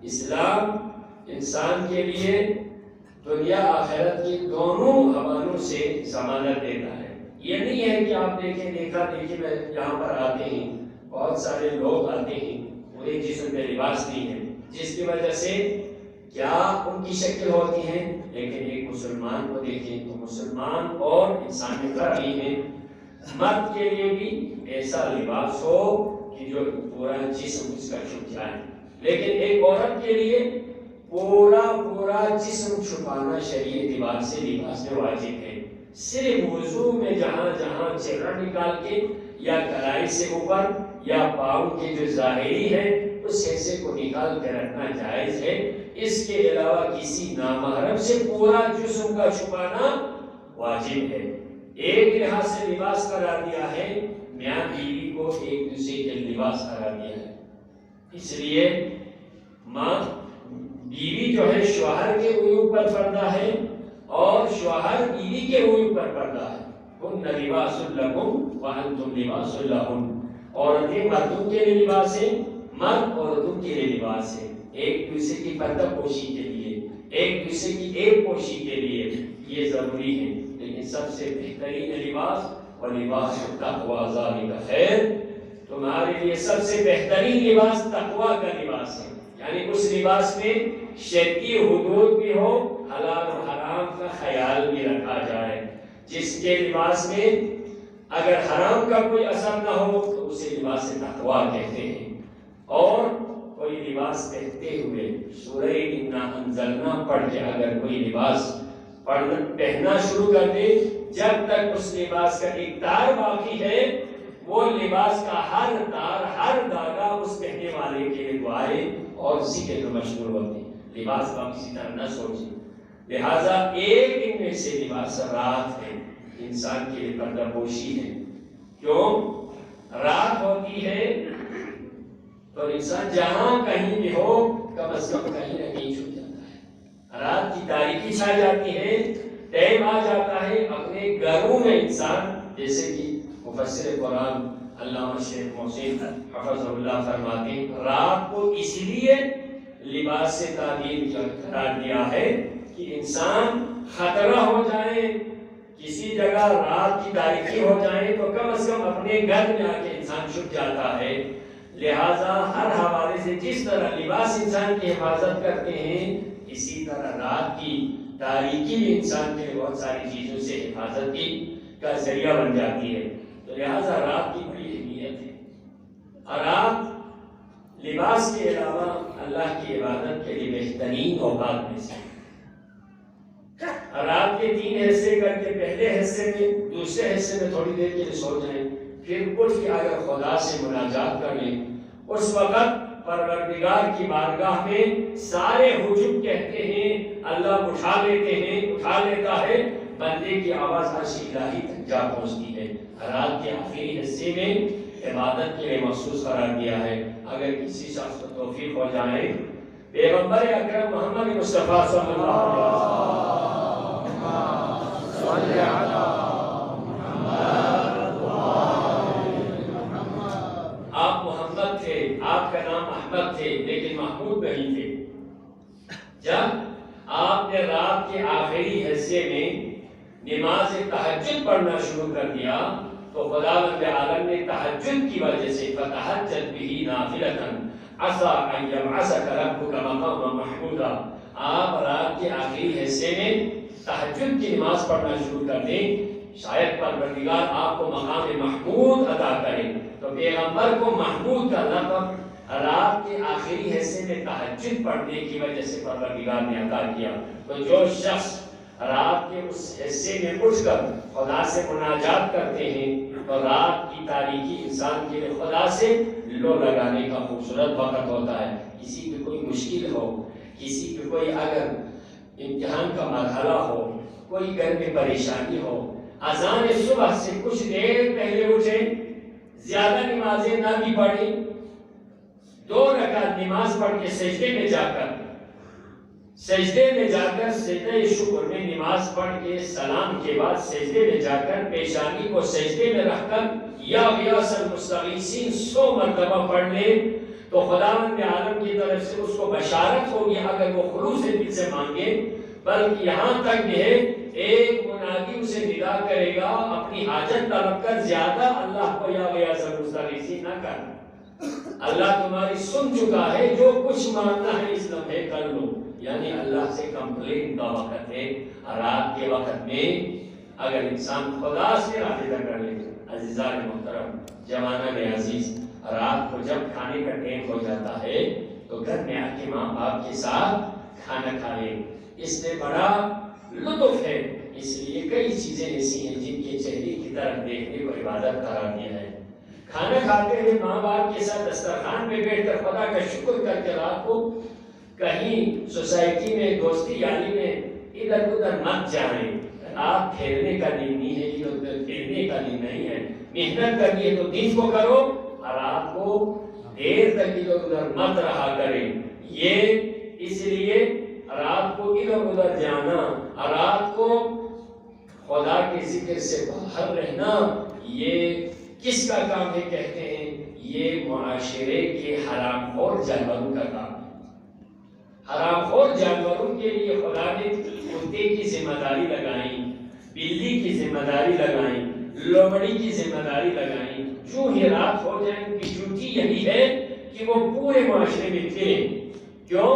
Speaker 1: اسلام انسان کے لیے دنیا آخرت کی دونوں حوالوں سے ضمانت دیتا ہے۔ یہ نہیں ہے کہ آپ دیکھیں دیکھا دیکھیں میں یہاں پر آتے ہیں، بہت سارے لوگ آتے ہیں، پورے جسم میں لباس نہیں ہے، جس کی وجہ سے کیا ان کی شکل ہوتی ہے، لیکن ایک مسلمان کو دیکھیں تو مسلمان اور انسان میں فرق یہ ہے، مرد کے لیے بھی ایسا لباس ہو کہ جو پورا جسم اس کا چھپ جائے، لیکن ایک عورت کے لیے پورا جسم چھپانا شرعی اعتبار سے لباس میں واجب ہے۔ صرف وضو میں جہاں چہرہ نکال کے یا کلائی سے اوپر یا پاؤں کے جو ظاہری ہے اس حصے کو نکال کے رکھنا جائز ہے۔ اس کے علاوہ کسی نامحرم سے پورا جسم کا چھپانا واجب ہے۔ ایک لحاظ سے لباس قرار دیا ہے، میاں بیوی کو ایک دوسرے کے لباس قرار دیا ہے۔ اس لیے ماں بیوی جو ہے شوہر کے عیوب پر پردہ ہے اور شوہر بیوی کے عیوب پر پردہ ہے۔ ہن لباس لکم وانتم لباس لہن، عورتیں مردوں کے لیے لباس ہیں، مرد عورتوں کے لیے لباس ہے، ایک دوسرے کی پردہ پوشی کے لیے، ایک دوسرے کی ایک پوشی کے لیے یہ ضروری ہے۔ لیکن سب سے بہترین لباس وَلِبَاسُ التَّقْوَىٰ ذَٰلِکَ خَیْرٌ، تمہارے لیے سب سے بہترین لباس تقویٰ کا لباس ہے، یعنی اس لباس میں شرعی حدود بھی ہو، حلال و حرام کا خیال بھی رکھا جائے۔ جس کے لباس میں اگر حرام کا کوئی اثر نہ ہو تو اسے لباس تقویٰ کہتے ہیں۔ اور کوئی لباس پہنتے ہوئے سورہ انا انزلنا پڑھ کے اگر کوئی لباس پہننا شروع کر دے، جب تک اس لباس کا ایک تار باقی ہے وہ لباس کا ہر تار ہر دھاگا اس پہننے والے کے لیے دعائیں اور ذکر میں مشغول ہوتے ہیں۔ لباس کا کسی طرح نہ سوچیں، لہذا ایک دن میں سے لباس رات ہے، انسان کے لیے پردہ پوشی ہے۔ کیوں؟ رات ہوتی ہے تو انسان جہاں کہیں بھی ہو کم از کم کہیں نہ کہیں چھپ جاتا ہے۔ رات کی تاریکی چھا جاتی ہے، ٹائم آ جاتا ہے اپنے گھروں میں انسان، جیسے کہ مفسر قرآن علامہ شیخ محسن حفظہ اللہ فرماتے ہیں رات کو اس لیے لباس سے تعبیر قرار دیا ہے کہ انسان خطرہ ہو جائے، کسی جگہ رات کی تاریکی ہو جائے تو کم از کم اپنے گھر میں آ کے انسان چھپ جاتا ہے۔ لہذا ہر حوالے سے جس طرح لباس انسان کی حفاظت کرتے ہیں، اسی طرح رات کی تاریکی بھی انسان کے بہت ساری چیزوں سے حفاظت کی کا ذریعہ بن جاتی ہے۔ تو لہذا رات کی بڑی اہمیت ہے، اور رات لباس کے علاوہ اللہ کی عبادت کے لیے بہترین اوقات میں سے۔ رات کے 3 حصے کر کے پہلے حصے میں، دوسرے حصے میں تھوڑی دیر کے لیے سو جائیں، پھر اٹھ کے اگر خدا سے مناجات کر لیں، اس وقت پروردگار کی بارگاہ میں سارے حجب کہتے ہیں، اللہ اٹھا لیتا ہے، بندے کی آواز عرش الہی تک جا پہنچتی ہے۔ رات کے آخری حصے میں عبادت کے لیے مخصوص قرار دیا ہے۔ اگر کسی شخص کو توفیق ہو جائے، پیغمبر اکرم محمد مصطفیٰ صلی اللہ علیہ وسلم آپ محمد تھے، آپ کا نام احمد تھے لیکن محمود نہیں تھے۔ جب آپ نے رات کے آخری حصے میں نماز تہجد پڑھنا شروع کر دیا تو خداوند عالم نے تہجد کی وجہ سے فتہجد بہ نافلۃ عسیٰ ان یبعثک ربک مقاما محمودا، آپ رات کے آخری حصے میں تہجد کی نماز پڑھنا شروع کر دیں، شاید پروردگار آپ کو مقام محمود عطا کرے۔ تو پیغمبر کو محمود کا لقب رات کے آخری حصے میں تہجد پڑھنے کی وجہ سے پروردگار نے عطا کیا۔ تو جو شخص رات کے اس حصے میں اٹھ کر خدا سے مناجات کرتے ہیں تو رات کی تاریکی انسان کے لیے خدا سے لو لگانے کا خوبصورت وقت ہوتا ہے۔ کسی کی کوئی مشکل ہو، کسی کی کوئی اگر امتحان کا مرحلہ ہو، کوئی گھر میں پریشانی ہو، اذان صبح سے کچھ دیر پہلے اٹھیں، زیادہ نمازیں نہ بھی پڑھیں، 2 رکعت نماز پڑھ کے سجدے میں جا کر سجدہ شکر میں نماز پڑھ کے سلام کے بعد سجدے میں جا کر پیشانی کو سجدے میں رکھ کر یا غیاث المستغیثین 100 مرتبہ پڑھ لے تو خداوند عالم کی طرف سے اس کو بشارت ہوگی اگر وہ خلوص دل سے مانگے، بلکہ یہاں تک بھی ہے ایک منادی اسے ندا کرے گا اپنی حاجت طلب کر، زیادہ اللہ کو یا غیاث المستغیثین نہ کرنا، اللہ تمہاری سن چکا ہے، جو کچھ ماننا ہے اس لمحے کر لو۔ یعنی اللہ سے کمپلین کا وقت ہے۔ رات کے وقت میں اگر انسان خدا سے رابطہ کر لے، عزیزان محترم، جوانان عزیز، رات کو جب کھانے کا ٹائم ہو جاتا ہے تو گھر میں آ کے ماں باپ کے ساتھ کھانا کھا لے، اس میں بڑا لطف ہے۔ اس لیے کئی چیزیں ایسی ہیں جن کے چہرے کی طرف دیکھنے کو عبادت قرار دیا ہے۔ کھانا کھاتے ہوئے ماں باپ کے ساتھ دسترخوان پہ بیٹھ کر خدا کا شکر کر کے رات کو کہیں سوسائٹی میں دوستی یاری میں ادھر ادھر مت جائیں، آپ پھیرنے کا دن نہیں ہے، یہ پھیرنے کا دن نہیں ہے. محنت کرنی ہے تو دن کو کرو، اور رات کو دیر تک ادھر ادھر مت رہا کریں. یہ اس لیے رات کو ادھر ادھر جانا، رات کو خدا کے ذکر سے باہر رہنا، یہ کس کا کام ہے کہتے ہیں؟ یہ معاشرے کے حرام خور جانوروں کا کام ہے. حرام خور جانوروں کے لیے خدا نے کتے کی ذمہ داری لگائی، بلی کی ذمہ داری لگائی، لومڑی کی ذمہ داری لگائی. جو ہی رات ہو جائے ان کی ڈیوٹی یہی ہے کہ وہ پورے معاشرے میں پھریں. کیوں؟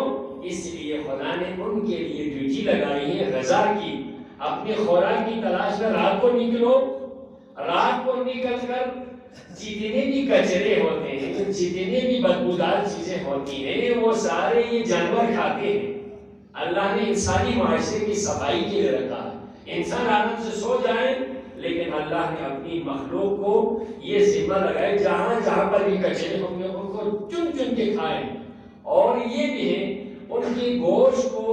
Speaker 1: اس لیے خدا نے ان کے لیے ڈیوٹی لگائی ہے غذا کی. اپنی خوراک کی تلاش میں رات کو نکلو. رات کو نکل کر جتنے بھی کچرے ہوتے ہیں، جتنے بھی بدبودار چیزیں ہوتی ہیں، وہ سارے یہ جانور کھاتے ہیں. اللہ نے انسانی معاشرے کی صفائی کے لیے رکھا ہے. انسان آرام سے سو جائے، لیکن اللہ نے اپنی مخلوق کو یہ ذمہ لگائے جہاں جہاں پر بھی کچرے ہوں گے ان کو چن چن کے کھائیں. اور یہ بھی ہے ان کی گوشت کو،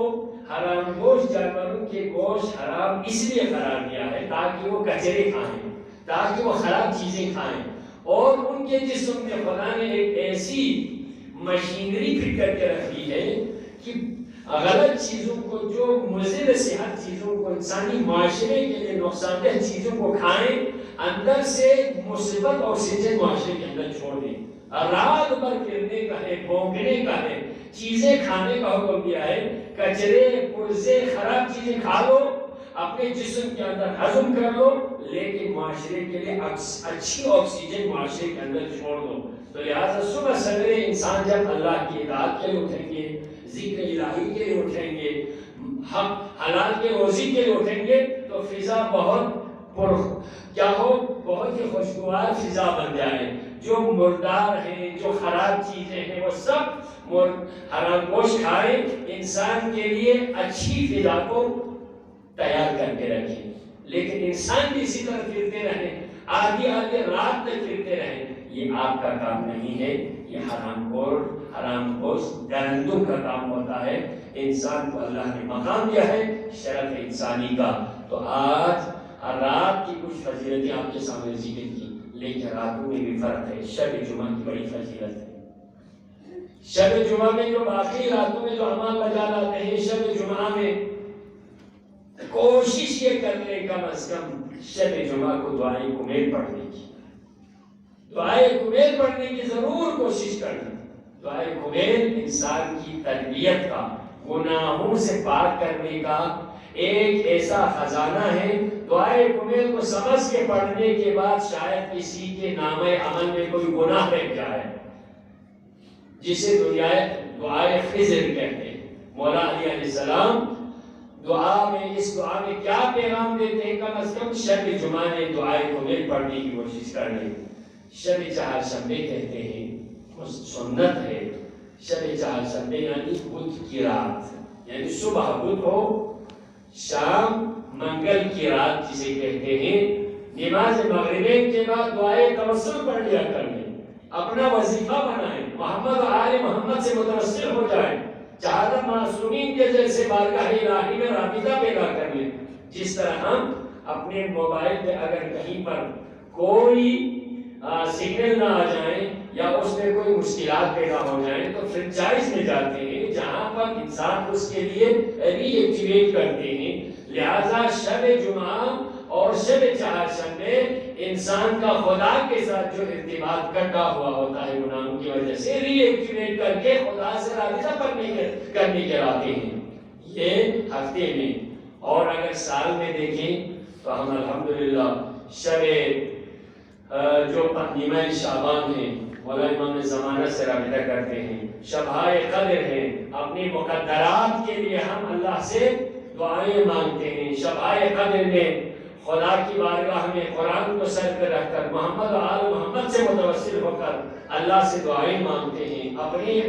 Speaker 1: حرام گوشت جانوروں کے گوشت حرام اس لیے قرار دیا ہے تاکہ وہ کچرے کھائیں، تاکہ وہ خراب چیزیں کھائیں. اور ان کے جسم میں خدا نے ایک ایسی مشینری فٹ کر کے رکھی ہے کہ غلط چیزوں کو، جو مضر صحت چیزوں کو، انسانی معاشرے کے لیے نقصان دہ چیزوں کو کھائیں، اندر سے مثبت آکسیجن معاشرے کے اندر چھوڑ دیں. رات بھر پھرنے کا ہے، بھونکنے کا ہے، چیزیں کھانے کا حکم دیا ہے. کچرے، پرزے، خراب چیزیں کھا لو، اپنے جسم کے اندر ہضم کر لو، لیکن معاشرے کے لیے اچھی آکسیجن معاشرے کے اندر چھوڑ دو. تو لہٰذا صبح سویرے انسان جب اللہ کی اطاعت کے لیے اٹھیں گے، ذکر الہی کے لیے اٹھیں گے، حق حلال کے روزی کے لیے اٹھیں گے، تو فضا بہت کیا ہو، بہت ہی خوشگوار فضا بن جائے. جو مردار ہیں، جو خراب چیزیں ہیں، وہ سب حرام گوشت کھائیں. انسان کے لیے اچھی فضا کو تیار کر کے رکھیں. لیکن انسان بھی اسی طرح پھرتے رہیں، آدھی رات تک پھرتے رہیں، یہ آپ کا کام نہیں ہے. یہ حرام گوشت درندوں کا کام ہوتا ہے. انسان کو اللہ نے مقام دیا ہے شرف انسانی کا. تو آج رات کی کچھ فضیلتیں آپ کے سامنے ذکر کی، لیکن راتوں میں بھی فرق ہے. شب جمعہ کی بڑی فضیلت ہے. شب جمعہ میں جو باقی راتوں میں جو اعمال بجا لاتے ہیں، شب جمعہ میں کوشش یہ کرنے کم از کم شب جمعہ کو دعائے کمیل پڑھنے کی، دعائے کمیل پڑھنے کی ضرور کوشش کرنا. دعائے کمیل انسان کی تربیت کا، گناہوں سے پاک کرنے کا ایک ایسا خزانہ ہے. دعائے کمیل کو سمجھ کے پڑھنے کے بعد شاید کسی کے نامہ عمل میں کوئی گناہ رہ جائے، جسے دعائے خضر کہتے ہیں. مولا علی علیہ السلام دعا میں، اس دعا میں کیا پیغام دیتے ہیں؟ کم از کم شب جمعہ میں دعائے کمیل پڑھنے کی کوشش کریں. شب چہارشنبے کہتے ہیں، سنت ہے. شب چہارشنبے یعنی بدھ کی رات، یعنی صبح بدھ ہو، شام منگل کی رات جسے کہتے ہیں. نماز مغربین کے بعد دعائے توسل پڑھ لیا کریں، اپنا وظیفہ بنائیں، محمد و آل محمد سے متوسل ہو جائیں، چہارہ معصومین کے جیسے بارگاہ الہی میں رابطہ پیدا کر لیں. جس طرح ہم اپنے موبائل پہ اگر کہیں پر کوئی سگنل نہ آ جائیں یا اس میں کوئی مشکلات پیدا ہو جائیں تو فرنچائز میں جاتے ہیں جہاں پر انسان اس کے لیے ری ایکٹیویٹ کرتے ہیں. لہذا شب جمعہ اور شب چہارشنبے انسان کا خدا کے ساتھ جو ارتباط کٹا ہوا ہوتا ہے گناہوں کی وجہ سے، ری ایکٹیویٹ کر کے خدا سے رابطہ کرنے کے لاتے ہیں. یہ ہفتے میں. اور اگر سال میں دیکھیں تو ہم الحمدللہ شب جو نیمہ شعبان ہے، مولا امام زمانہ سے رابطہ کرتے ہیں. شبہائے قدر ہے، اپنی مقدرات کے لیے ہم اللہ سے دعائیں مانگتے ہیں. شبہائے قدر میں خدا کی بارگاہ میں قرآن کو سر پہ رکھ کر محمد و آل محمد سے متوسل ہو کر اللہ سے دعائیں مانگتے ہیں. اپنی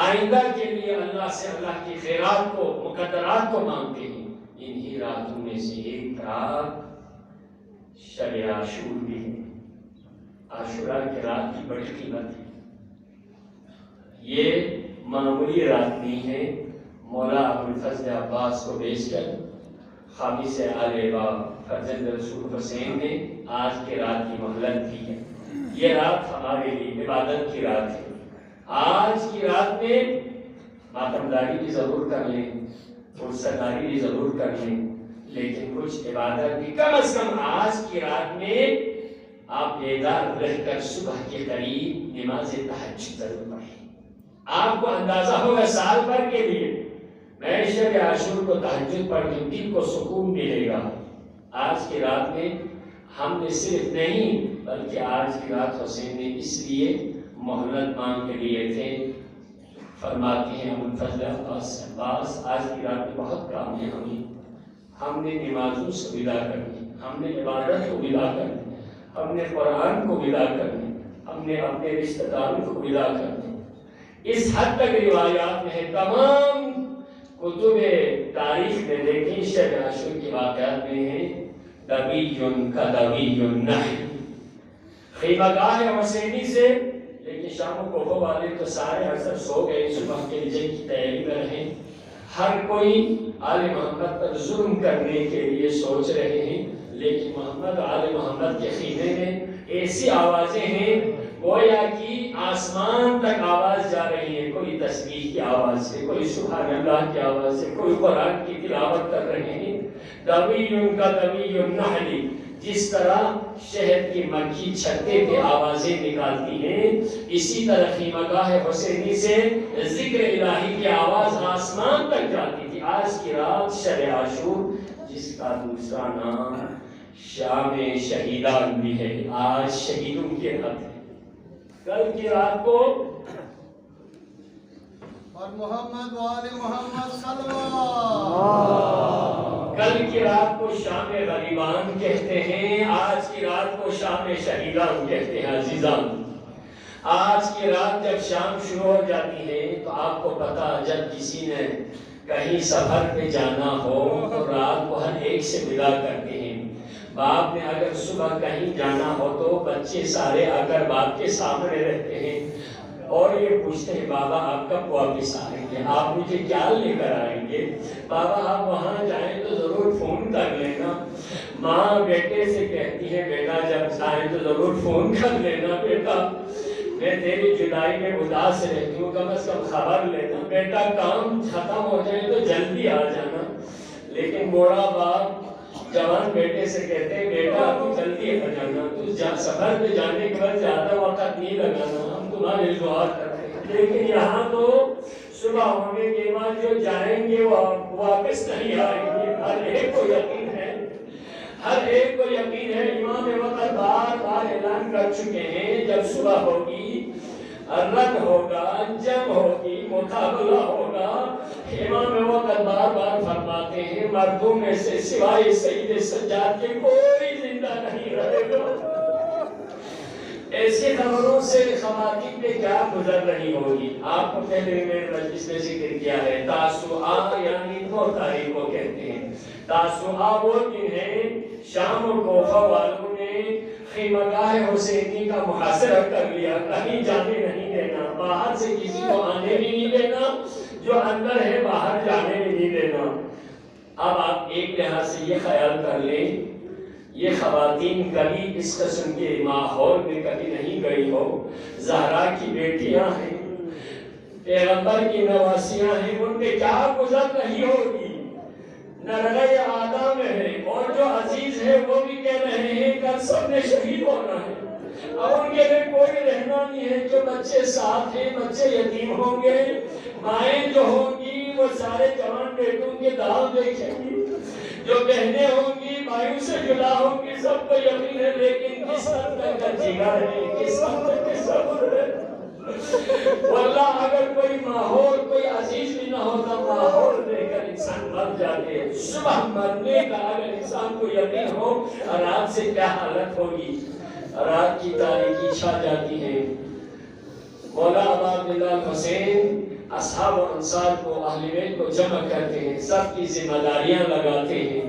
Speaker 1: آئندہ کے لیے اللہ سے اللہ کی خیرات کو، مقدرات کو مانگتے ہیں. انہی راتوں میں سے ایک رات شب عاشور بھی ہے. عاشورہ کی رات کی بڑی قیمت ہے. یہ معمولی رات نہیں ہے. مولا ابوالفضل عباس کو بیچ کر خامس آل فرزند رسول حسین نے آج کے رات کی مہلت دی ہے۔ یہ رات ہمارے لیے عبادت کی رات ہے۔ آج کی رات میں ماتمداری بھی ضرور کر لیں، فرصتداری بھی ضرور کر لیں، لیکن کچھ عبادت بھی کم از کم آج کی رات میں آپ بیدار رہ کر صبح کے قریب نماز تہجد ضرور پڑھیں۔ آپ کو اندازہ ہوگا سال بھر کے لیے میں شب عاشور کو تہجد پڑھ کے دل کو سکون ملے گا۔ آج کی رات میں ہم نے صرف نہیں بلکہ آج کی رات حسین نے اس لیے مہلت مانگ کے لیے تھے۔ فرماتے ہیں ابوالفضل عباس آج کی رات میں بہت کام ہے ہم نے نمازوں سے ودا کرنی، ہم نے عبادت کو ودا کرنی، ہم نے قرآن کو ودا کرنی، ہم نے اپنے رشتہ داروں کو ودا کرنی۔ اس حد تک روایات میں ہے، تمام کتب تاریخ میں دیکھیں شب عاشور کے واقعات میں ہے دوی کدوی النحل، خیمہ گاہ حسینی سے لیکن شام و کوفہ والے تو سارے اکثر سو گئے، صبح کے جنگ کی تیاری میں رہے، ہر کوئی آل محمد پر ظلم کرنے کے لیے سوچ رہے ہیں، لیکن محمد آل محمد کے خیمے میں ایسی آوازیں ہیں گویا کہ آسمان تک آواز جا رہی ہے، کوئی تسبیح کی آواز سے، کوئی سبحان اللہ کی آواز سے، کوئی قرآن کی تلاوت کر رہے ہیں۔ دوی کا دوی النحل، جس طرح شہد کی مکھی چھتے پہ آوازیں نکالتی ہیں، اسی طرح خیمہ گاہ حسینی سے ذکر الہی کی آواز آسمان تک جاتی تھی۔ آج کی رات شب عاشور، جس کا دوسرا نام شام شہیدان بھی ہے، آج شہیدوں کے رات ہے۔ کل کی رات کو
Speaker 2: اور محمد وآل محمد صلی اللہ،
Speaker 1: کل کی رات کو شام غریبان کہتے ہیں، آج کی رات کو شام شہیدان کہتے ہیں۔ عزیزان، آج کی رات جب شام شروع ہو جاتی ہے تو آپ کو پتا، جب کسی نے کہیں سفر پہ جانا ہو تو رات کو ہر ایک سے ودا کرتے ہیں۔ باپ نے اگر صبح کہیں جانا ہو تو بچے سارے آ کر باپ کے سامنے رہتے ہیں اور یہ پوچھتے ہیں بابا آپ کب واپس آئیں گے، آپ مجھے کیا لے کر آئیں گے، بابا آپ وہاں جائیں تو ضرور فون کر لینا۔ ماں بیٹے سے کہتی ہے بیٹا جب آئیں تو ضرور فون کر لینا، بیٹا میں تیری جدائی میں اداس رہتی ہوں، کم از کم خبر لینا، بیٹا کام ختم ہو جائے تو جلدی آ جانا۔ لیکن بوڑھا باپ جوان بیٹے سے کہتے ہیں بیٹا تو جلدی آ جانا، تو سفر پہ جانے کے بعد زیادہ وقت نہیں لگانا، ہم تمہارے دعا کرتے ہیں۔ لیکن یہاں تو صبح ہونے کے بعد جو جائیں گے وہ واپس نہیں آئیں گے، ہر ایک کو یقین ہے، ہر ایک کو یقین ہے۔ امام وقت بار بار اعلان کر چکے ہیں جب صبح ہوگی، رد ہوگا، جنگ ہوگی، مقابلہ ہوگا، امام وقت بار بار فرماتے ہیں مردوں میں سے سوائے سید سجاد کے کوئی زندہ نہیں رہے گا۔ ایسی خبروں سے خواتین پہ کیا گزر رہی ہوگی؟ آپ کو پہلے میں مجلس میں ذکر کیا ہے، تاسوعا یعنی 9 تاریخ کو کہتے ہیں۔ تاسوعا وہ دن ہے شام و کوفہ والوں نے خیمہ گاہ حسینی کا محاصرہ کر لیا، کہیں جانے نہیں دینا، باہر سے کسی کو آنے بھی نہیں دینا، جو اندر ہے باہر جانے بھی نہیں دینا۔ اب آپ ایک لحاظ سے یہ خیال کر لیں، یہ خواتین کبھی اس قسم کے ماحول میں کبھی نہیں گئی ہو، زہرا کی بیٹیاں ہیں، پیغمبر کی نواسیاں ہیں، ان پہ کیا گزر رہی ہوگی؟ نرغہ آدھا میں ہے، اور جو عزیز ہے وہ بھی کہہ رہے ہیں کل سب نے شہید ہونا ہے، اب ان کے لیے کوئی رہنا نہیں ہے، جو بچے ساتھ ہیں بچے یتیم ہوں گے، مائیں جو ہوں گی وہ سارے جوان بیٹوں کے داغ دیکھیں گی، جو بہنیں ہوں گی بھائیوں سے جدا ہوں گی، سب کو یقین ہے، لیکن کس حد تک کا جگر ہے، کس حد تک کے صبر ہے۔ واللہ اگر کوئی ماحول کوئی عزیز بھی نہ ہوتا، ماحول دے کر انسان مر جاتے، صبح مرنے کا اگر انسان کو یقین ہو، رات سے کیا حالت ہوگی؟ رات کی تاریکی چھا جاتی ہے۔ مولا ابا عبداللہ حسین اصحاب و انصار کو، اہل بیت کو جمع کرتے ہیں، سب کی ذمہ داریاں لگاتے ہیں،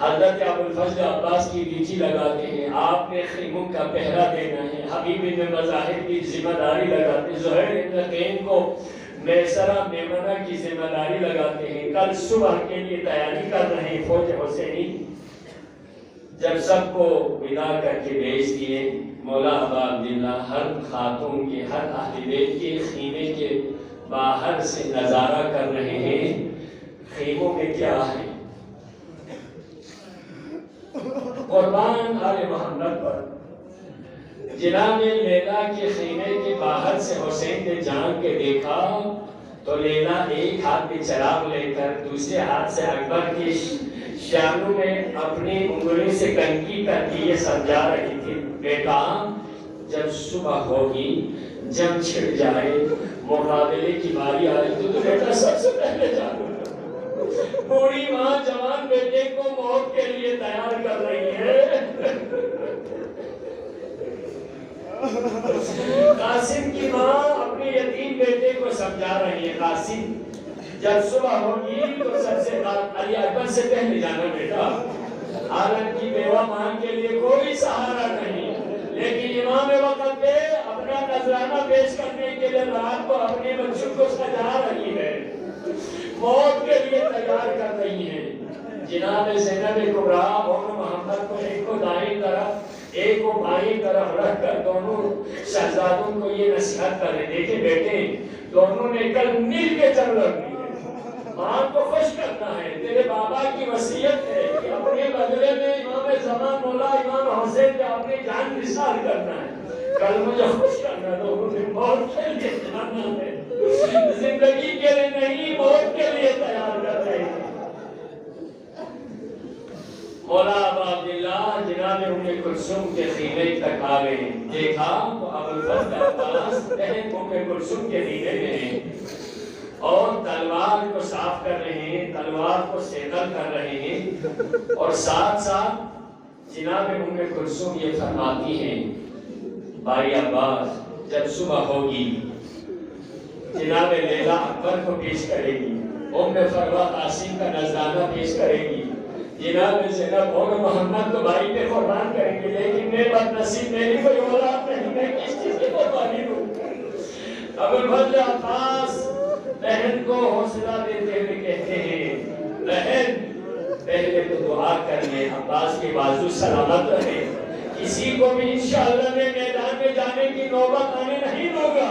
Speaker 1: حضرت ابوالفضل عباس کی ڈیوٹی لگاتے ہیں، آپ نے خیموں کا پہرا دینا ہے، حبیب بن مظاہر کی ذمہ داری لگاتے ہیں، زہیر بن قین کو میسرہ میمنہ کی ذمہ داری لگاتے ہیں، کل صبح کے لیے تیاری کر رہے ہیں فوج حسینی۔ جب سب کو ودا کر کے بھیج دیے، مولا ابا عبداللہ ہر خاتون کے، ہر اہل بیت کے خیمے کے باہر سے نظارہ کر رہے ہیں خیموں میں کیا ہے۔ قربان آل محمد پر جناب لیلا کے خیمے کے باہر سے حسین نے جان کے دیکھا تو لیلا ایک ہاتھ میں چراغ لے کر دوسرے ہاتھ سے اکبر کے شانوں میں اپنی انگلی سے کنگھی کر کے یہ سمجھا رہی تھی، بیٹا جب صبح ہوگی، جنگ چھڑ جائے، مقابلے کی باری آئے تو بیٹا سب سے پہلے جانو۔ بوڑھی ماں جوان بیٹے کو موت کے لیے تیار کر رہی ہے۔ قاسم کی ماں اپنے یتیم بیٹے کو سمجھا رہی ہے، قاسم جب صبح ہوگی تو سب سے علی اکبر سے پہلے جانا بیٹا۔ عالم کی بیوہ ماں کے لیے کوئی سہارا نہیں، لیکن امام وقت پہ اپنا نذرانہ پیش کرنے کے لیے رات کو اپنے بچوں کو سجا رہی ہے، موت کے لیے تیار کر رہی ہے۔ جناب زینب کبریٰ اور محمد کو ایک کو دائیں طرف ایک کو بائیں طرف رکھ کر دونوں شہزادوں کو یہ نصیحت کریں، دیکھیں بیٹے دونوں نے کل مل کے جنگ لڑنی ہے، ماں کو خوش کرنا ہے، تیرے بابا کی وصیت ہے کہ اپنے بدلے میں امام زمان مولا امام حسین پہ اپنی جان نثار کرنا ہے، کل مجھے خوش کرنا ہے، دونوں نے موت کے لیے جانا ہے، زندگی کے لیے نہیں موت کے لیے تیار کر رہے ہیں۔ مولا ابا عبداللہ جناب ام کلثوم کے خیمے تک آ گئے، دیکھا تو ابوالفضل عباس بہن ام کلثوم کے خیمے میں ہیں اور تلوار کو صاف کر رہے ہیں، تلوار کو سیدل کر رہے ہیں، اور ساتھ ساتھ جناب ام کلثوم یہ فرماتی ہیں، بھائی عباس جب صبح ہوگی جناب لیلا اکبر کو پیش کرے گی، ام فروا قاسم کا نذرانہ پیش کرے گی، جناب زینب اور محمد تو بھائی پہ قربان کریں گے، لیکن میں بدنصیب میری کوئی اولاد نہیں، میں کس چیز کی قربانی دوں؟ ابوالفضل عباس بہن کو حوصلہ دیتے ہوئے کہتے ہیں، بہن پہلے تو دعا کر لیں عباس کی بازو سلامت رہے، کسی کو بھی انشاءاللہ میں میدان میں جانے کی نوبت آنے نہیں دوں گا،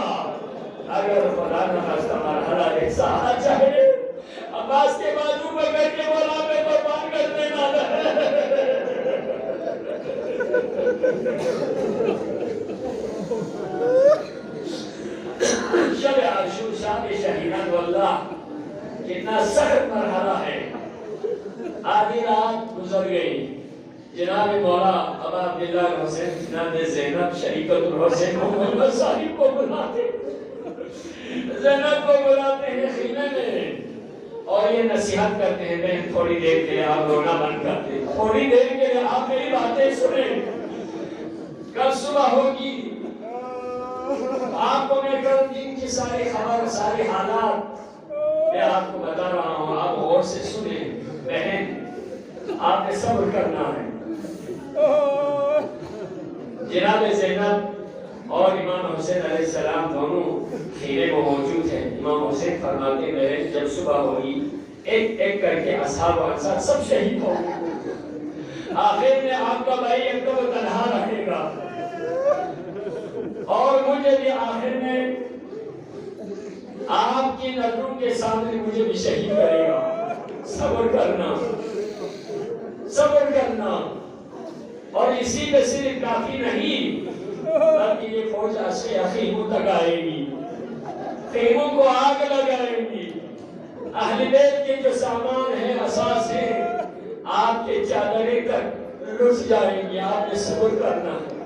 Speaker 1: اگر خدا نہ خواستہ مرحلہ ایسا آ چاہے عباس کے بازو پر بیٹھ کے مولا پہ قربان کر دینا ہے۔ شب عاشور شب شہیدان واللہ کتنا سخت مرحلہ ہے، آدھی رات گزر گئی، جناب مولا ابا عبداللہ حسین جناب زینب شریکت الحسین محمد صاحب کو بلاتے، زینب کو بلاتے ہیں خیمے میں اور یہ نصیحت کرتے ہیں، بہن تھوڑی دیر کے لیے آپ رونا بند کرتے ہیں، تھوڑی دیر کے لیے آپ میری باتیں سنیں، کل صبح ہوگی آپ کو میں کل دن کی ساری خبر ساری حالات میں آپ کو بتا رہا ہوں، آپ غور سے سنیں، بہن آپ نے صبر کرنا ہے۔ جناب زینب اور امام حسین علیہ السلام دونوں خیمے میں موجود ہیں، امام حسین فرماتے ہیں جب صبح ہوگی ایک ایک کر کے اصحاب و انصار سب شہید ہوں گے، آخر میں آپ کا بھائی ایک تو تنہا رہے گا اور مجھے بھی آخر میں آپ کی نظروں کے سامنے مجھے بھی شہید کرے گا، صبر کرنا، صبر کرنا، اور اسی میں صرف کافی نہیں بلکہ یہ فوج خیموں تک آئے گی، خیموں کو آگ لگائیں گی، اہل بیت کے جو سامان ہیں اساس ہیں آپ کے چادریں تک لٹ جائیں گی، آپ نے صبر کرنا ہے،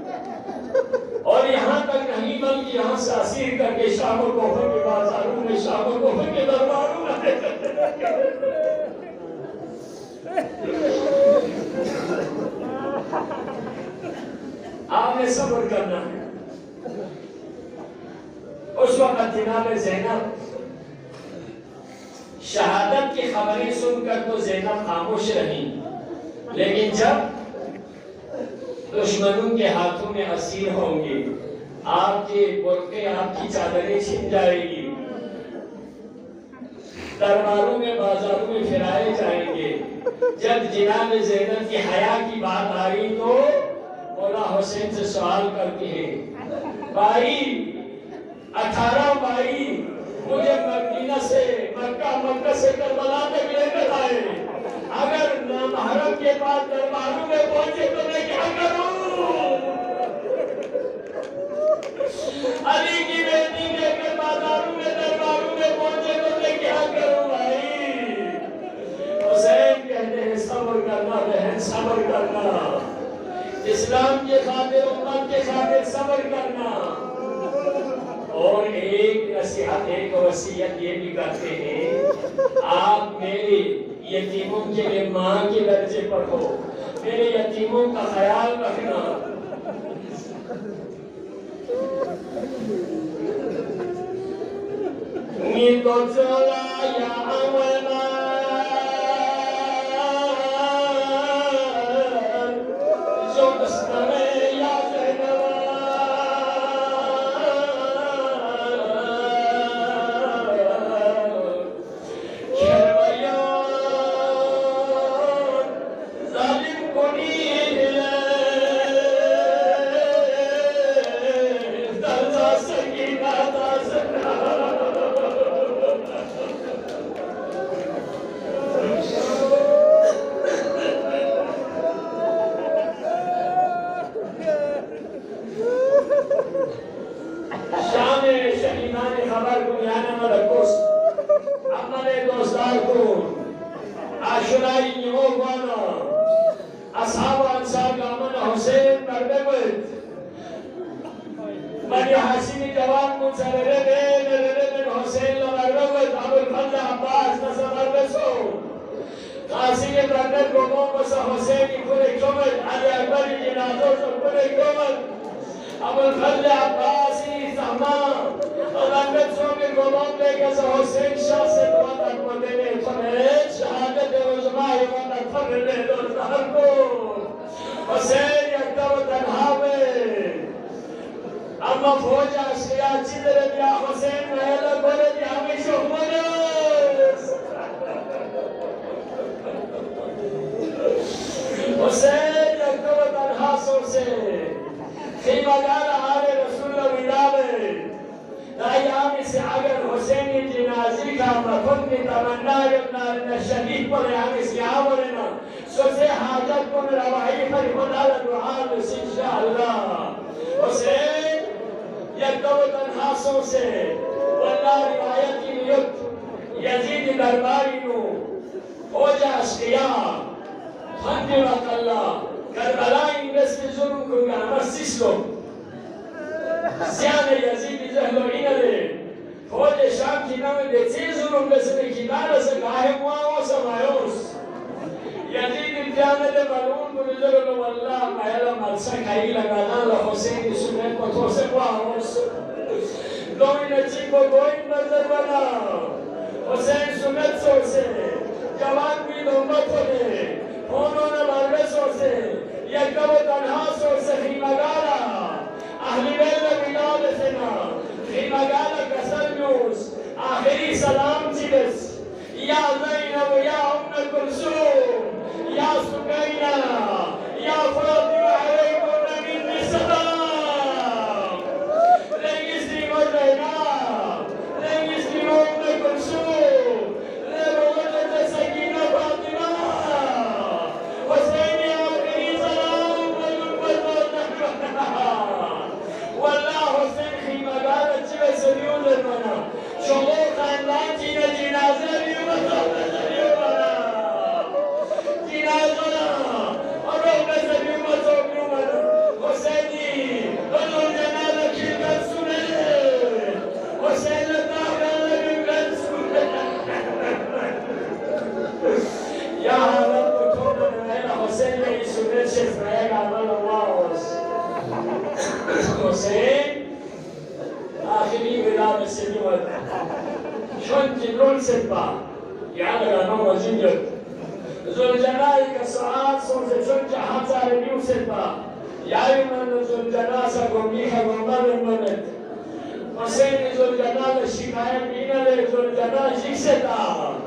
Speaker 1: اور یہاں تک نہیں بلکہ یہاں سے اسیر کر کے شام و کوفہ کے بازاروں میں، شام و کوفہ کے درباروں میں آپ نے صبر کرنا ہے۔ اس وقت جناب زینب شہادت کی خبریں سن کر تو زینب خاموش رہی، لیکن جب دشمنوں کے ہاتھوں میں اسیر ہوں گے، آپ کے برقعے آپ کی چادریں چھن جائے گی، درباروں میں بازاروں میں پھرائے جائیں گے. جب جناب زینب کی حیا کی بات آئی تو مولا حسین سے سوال کرتی ہے بھائی 18 بھائی مجھے مدینہ سے مکہ سے کربلا تک لے کر آئے, اگر نامحرم کے بعد درباروں میں پہنچے تو میں کیا کروں؟ علی کی بیٹی لے کر بازاروں میں درباروں میں پہنچے تو میں کیا کروں بھائی؟ حسین کہتے ہیں صبر کرنا بہن, صبر کرنا, اسلام کے خاطر امت کے خاطر صبر کرنا. اور ایک نصیحت ایک وصیت یہ بھی کرتے ہیں آپ میرے یتیموں کے لیے ماں کے درجے پر ہو, میرے یتیموں کا خیال رکھنا. تو چلا یا امنا جو دستمے یا زینب Hussein is on Janal, Shikayat Inale is on Janal, Shikseta.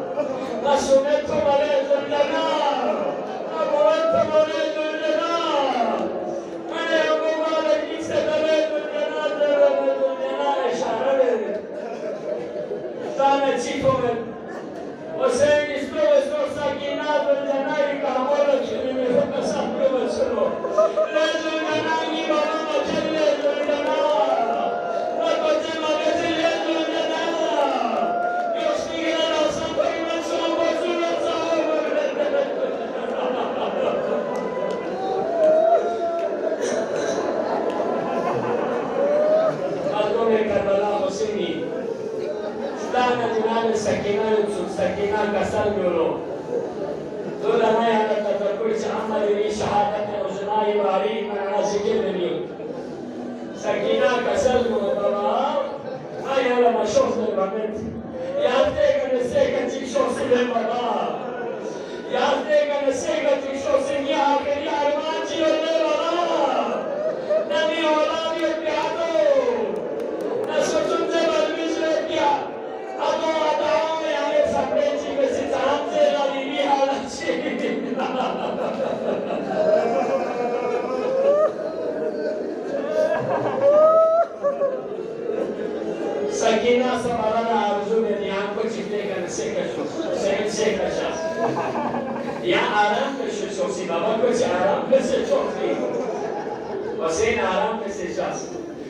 Speaker 1: نسونت ولد لنا نبوت ولد لنا من مبارك ولد لنا ولد لنا اشاره دانه چی کنم حسین استو سکینه لنا کامل چنین میخوام سامو بچلو لد لنا ای بابا مجل لد لنا نکوچه مگه لد لنا سكينة كسر يورو دولا ما يعلم تذكر عمل لي شهادة أجناي باري من عاشق مني سكينة كسر يورو ما يعلم شخص البنت يعطيك نسيك تيك شخص البابا يعطيك نسيك تيك شخص يا آخري أرمان جيو البابا نبي أولاد يبيعتو نسوتون زبال بيجو يبيع أدو سپریچی میں سے چاہم سے لگی حالت سکینہ سمارانا آرزو میں یہاں کو چکتے کا نسے کشو سین سے کشا یہاں آرام کشو شوسی بابا کچھ آرام کسے چوکتی وسین آرام کسے چاس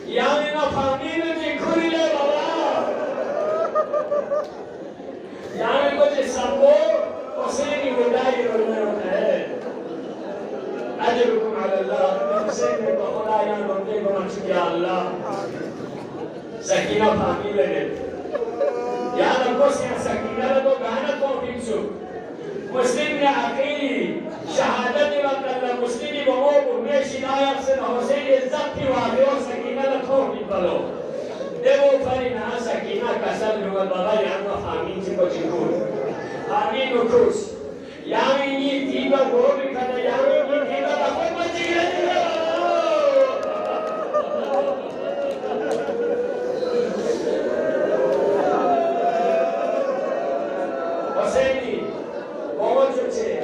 Speaker 1: یہاں میں نا فامیل جی کھوری لے بابا یہاں کچھ سبو حسینی ودائی رولنے ہوتا ہے اجرکم علی اللہ حسین میں بخدا یہاں روندے کو منشک یا اللہ سکینہ فامی لگے یہاں لگو سکینہ لگو گانا کو پینچو مسلم نے عقیلی شہادت وقت اللہ مسلمی بمو برنے شنایت سے حسین عزت کی واقعی اور سکینہ لکھو پینپلو دیو فرینا سکینہ کسل لگل بابا یہاں فامین چی کو چکون فامین کو کروس یہاں یہ دیبا گوبی کھتا یہاں یہ دیبا بخور بچی گئے دیبا حسینی بہت چوچے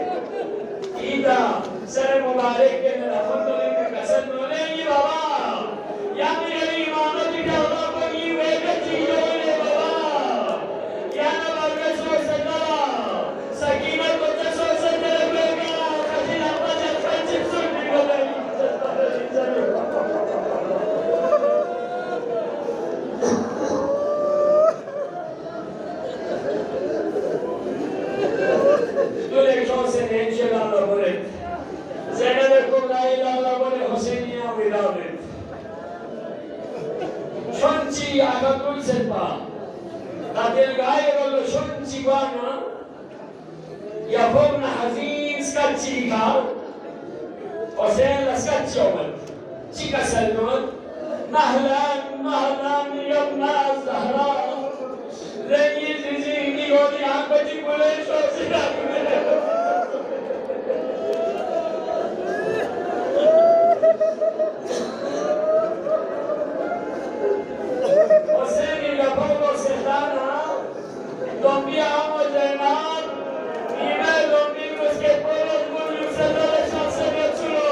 Speaker 1: دیبا سر مبارک کے نرخن دلیں کے کسل دولیں گی بابا یہاں میرے امامت کی اللہ يفوقنا حزين سكتشيكا حسين لسكتشومن شيكا سلمون مهلا مهلا يا ابن الزهراء لن يزيزيني ولي عمتي كلش وسيلك حسين يفوق سلطانا دومبيا وزينات إيمان دومينغوس que pueblos muy usados se me chulo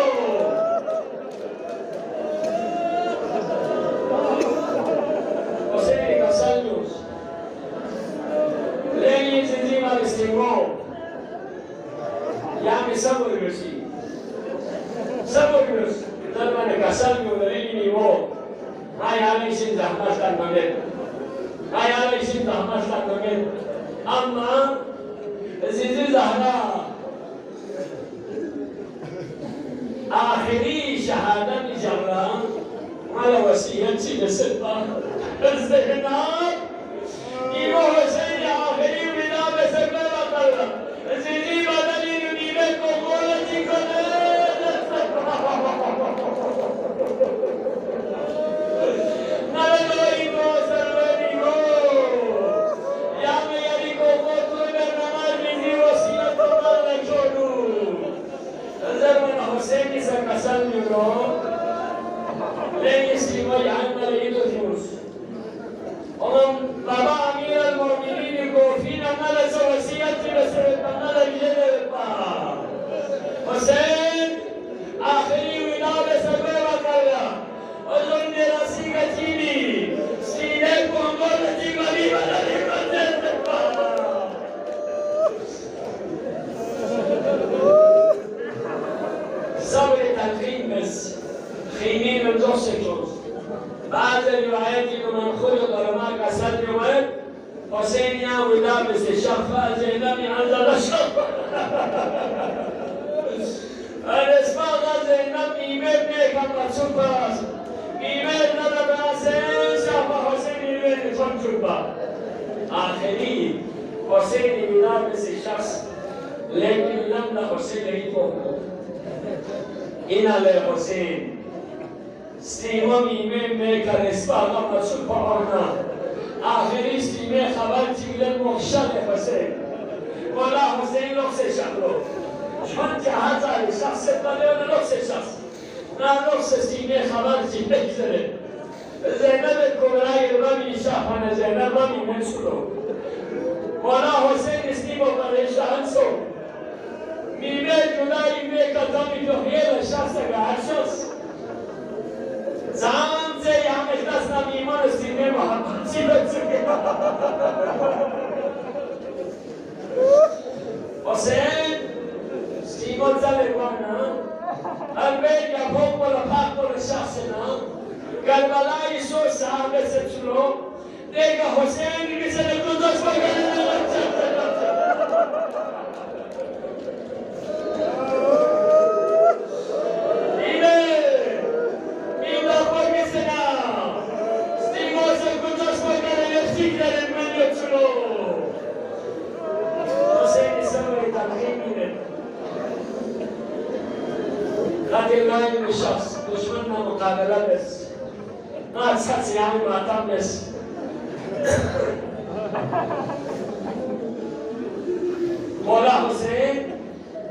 Speaker 1: José Casallos Lenin encima de Simón ya me sabores Dalman Casallos de Lenin y vos hay alguien sin zahmas también hay alguien sin zahmas también amma زيزي Zahra آخري شهادة جبران على وسيلة بسطة الزهنات إيوه حسين آخري بنا بسطة بطلع زيزي بدلي نبيبك وقولتي كنت نلقى إيوه سلوانيكو يا مياريكو قوتو حسين سكسل يرو لن يسلم يعمل العيد الفوز ومن بابا أمير المؤمنين كوفينا ملس وسيلة بعض روایتی که من خود علما کا صد روایت حسین یا ودا مثل شفا زینب انزل شفا الاسباغ زینب ایمید نیکم بچون پاس ایمید ندباسین شفا حسین ایمید نفهم چوبا آخری حسین ودا مثل شخص لیکن لم حسین نہیں پہنچو اینا لے حسین استیمام ایمه میکر اسباقا مسئول پاورنا آخری استیمه خبر چیلن مخشد حسین مولا حسین نقص شکلو من که هزاری شخص بلیون نقص شخص نا نقص استیمه خبر چی بگذره زینب کبرای رمی شاپن زینب رمی منسولو مولا حسین استیمه پریشان سو میمه جدایی میکتامی تو خیل شخص که هر شخص زمان سے ہم اخلاص نام ایمان سینے محبت سی بچ چکے حسین سیمون زلوانا البیت یا بھوک بولا پاک بولا شخصنا کربلائی سو صحابے سے چلو دیکھا حسین بھی سے نکلوز وغیرہ شخص دشمن نا مقابلہ بس نا اچھا سیاہی ماتم بس مولا حسین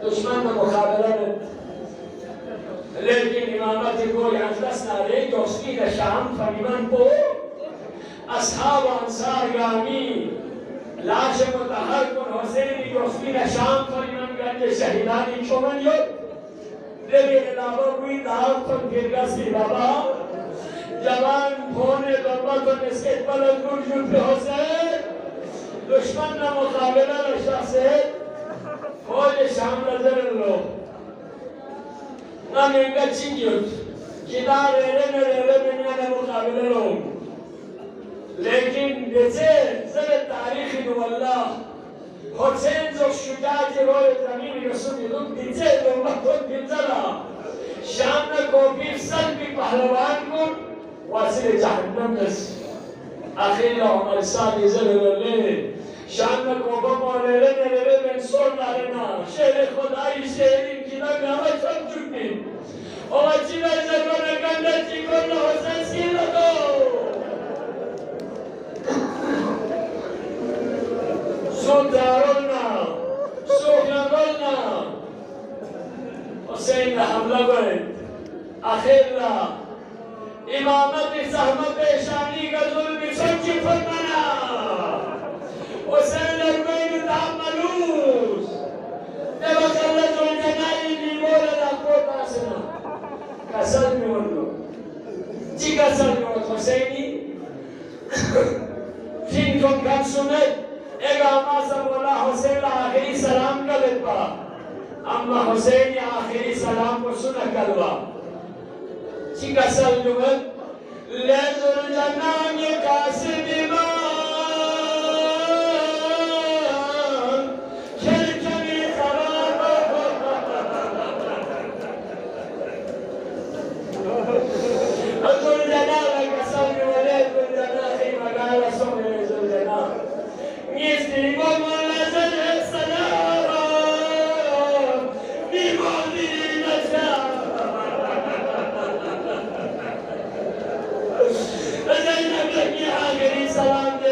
Speaker 1: دشمن نا مقابلہ بس لیکن امامت کوئی اجلس نارے دوستی شام فریمان کو اصحاب انصار گامی لاش متحر کن حسینی دوستی شام فریمان گنج شہیدانی چومن یو لیکن علاوہ کوئی دعوت کن گرگس کی بابا جوان بھونے دمت و نسکت بلد مرجود پہ حسین دشمن نا مقابلہ رشا سے فوج شام نظر لو نا مہنگا چنگیوت کدا ریلے میں نا مقابلہ لو لیکن جیسے زر تاریخی دو اللہ حسین زو شجاعت روی زمین رسولی دن دیچے دنبت خود بنزلا شام نا کوپیر سل بھی پہلوان کن واصل جہنم دس آخری عمر سالی زلل اللہ شام نا کوپا مولیرے نیرے منصور نارنا شہر خدای شہر انکینا گاما چم چکے اور چینا زرمانا گندہ چکر نا حسین سینا دو سلطارولنا سوخنگولنا حسین نا حملہ گوئے آخر لا امامت زحمت پیشانی کا ظلم سنچی فرمانا حسین لرمین تعملوز دیوک اللہ زلجنائی نیمولا دا کوتا سنا کسل میں ورلو چی کسل میں ورلو حسینی فین کن کن سنت ایک آماسا مولا حسین آخری سلام کا لپا اما حسین آخری سلام کو سنہ کلوا چی کسل جمت لیزر جنان یہ قاسم ایمان کھلچنی خراب ازل جنان کسل جمت لیزر جنان خی مگالا سن لیزر جنان نیستی گمان لزل السلام نیمانی نجام زینب لکی آخری سلام دے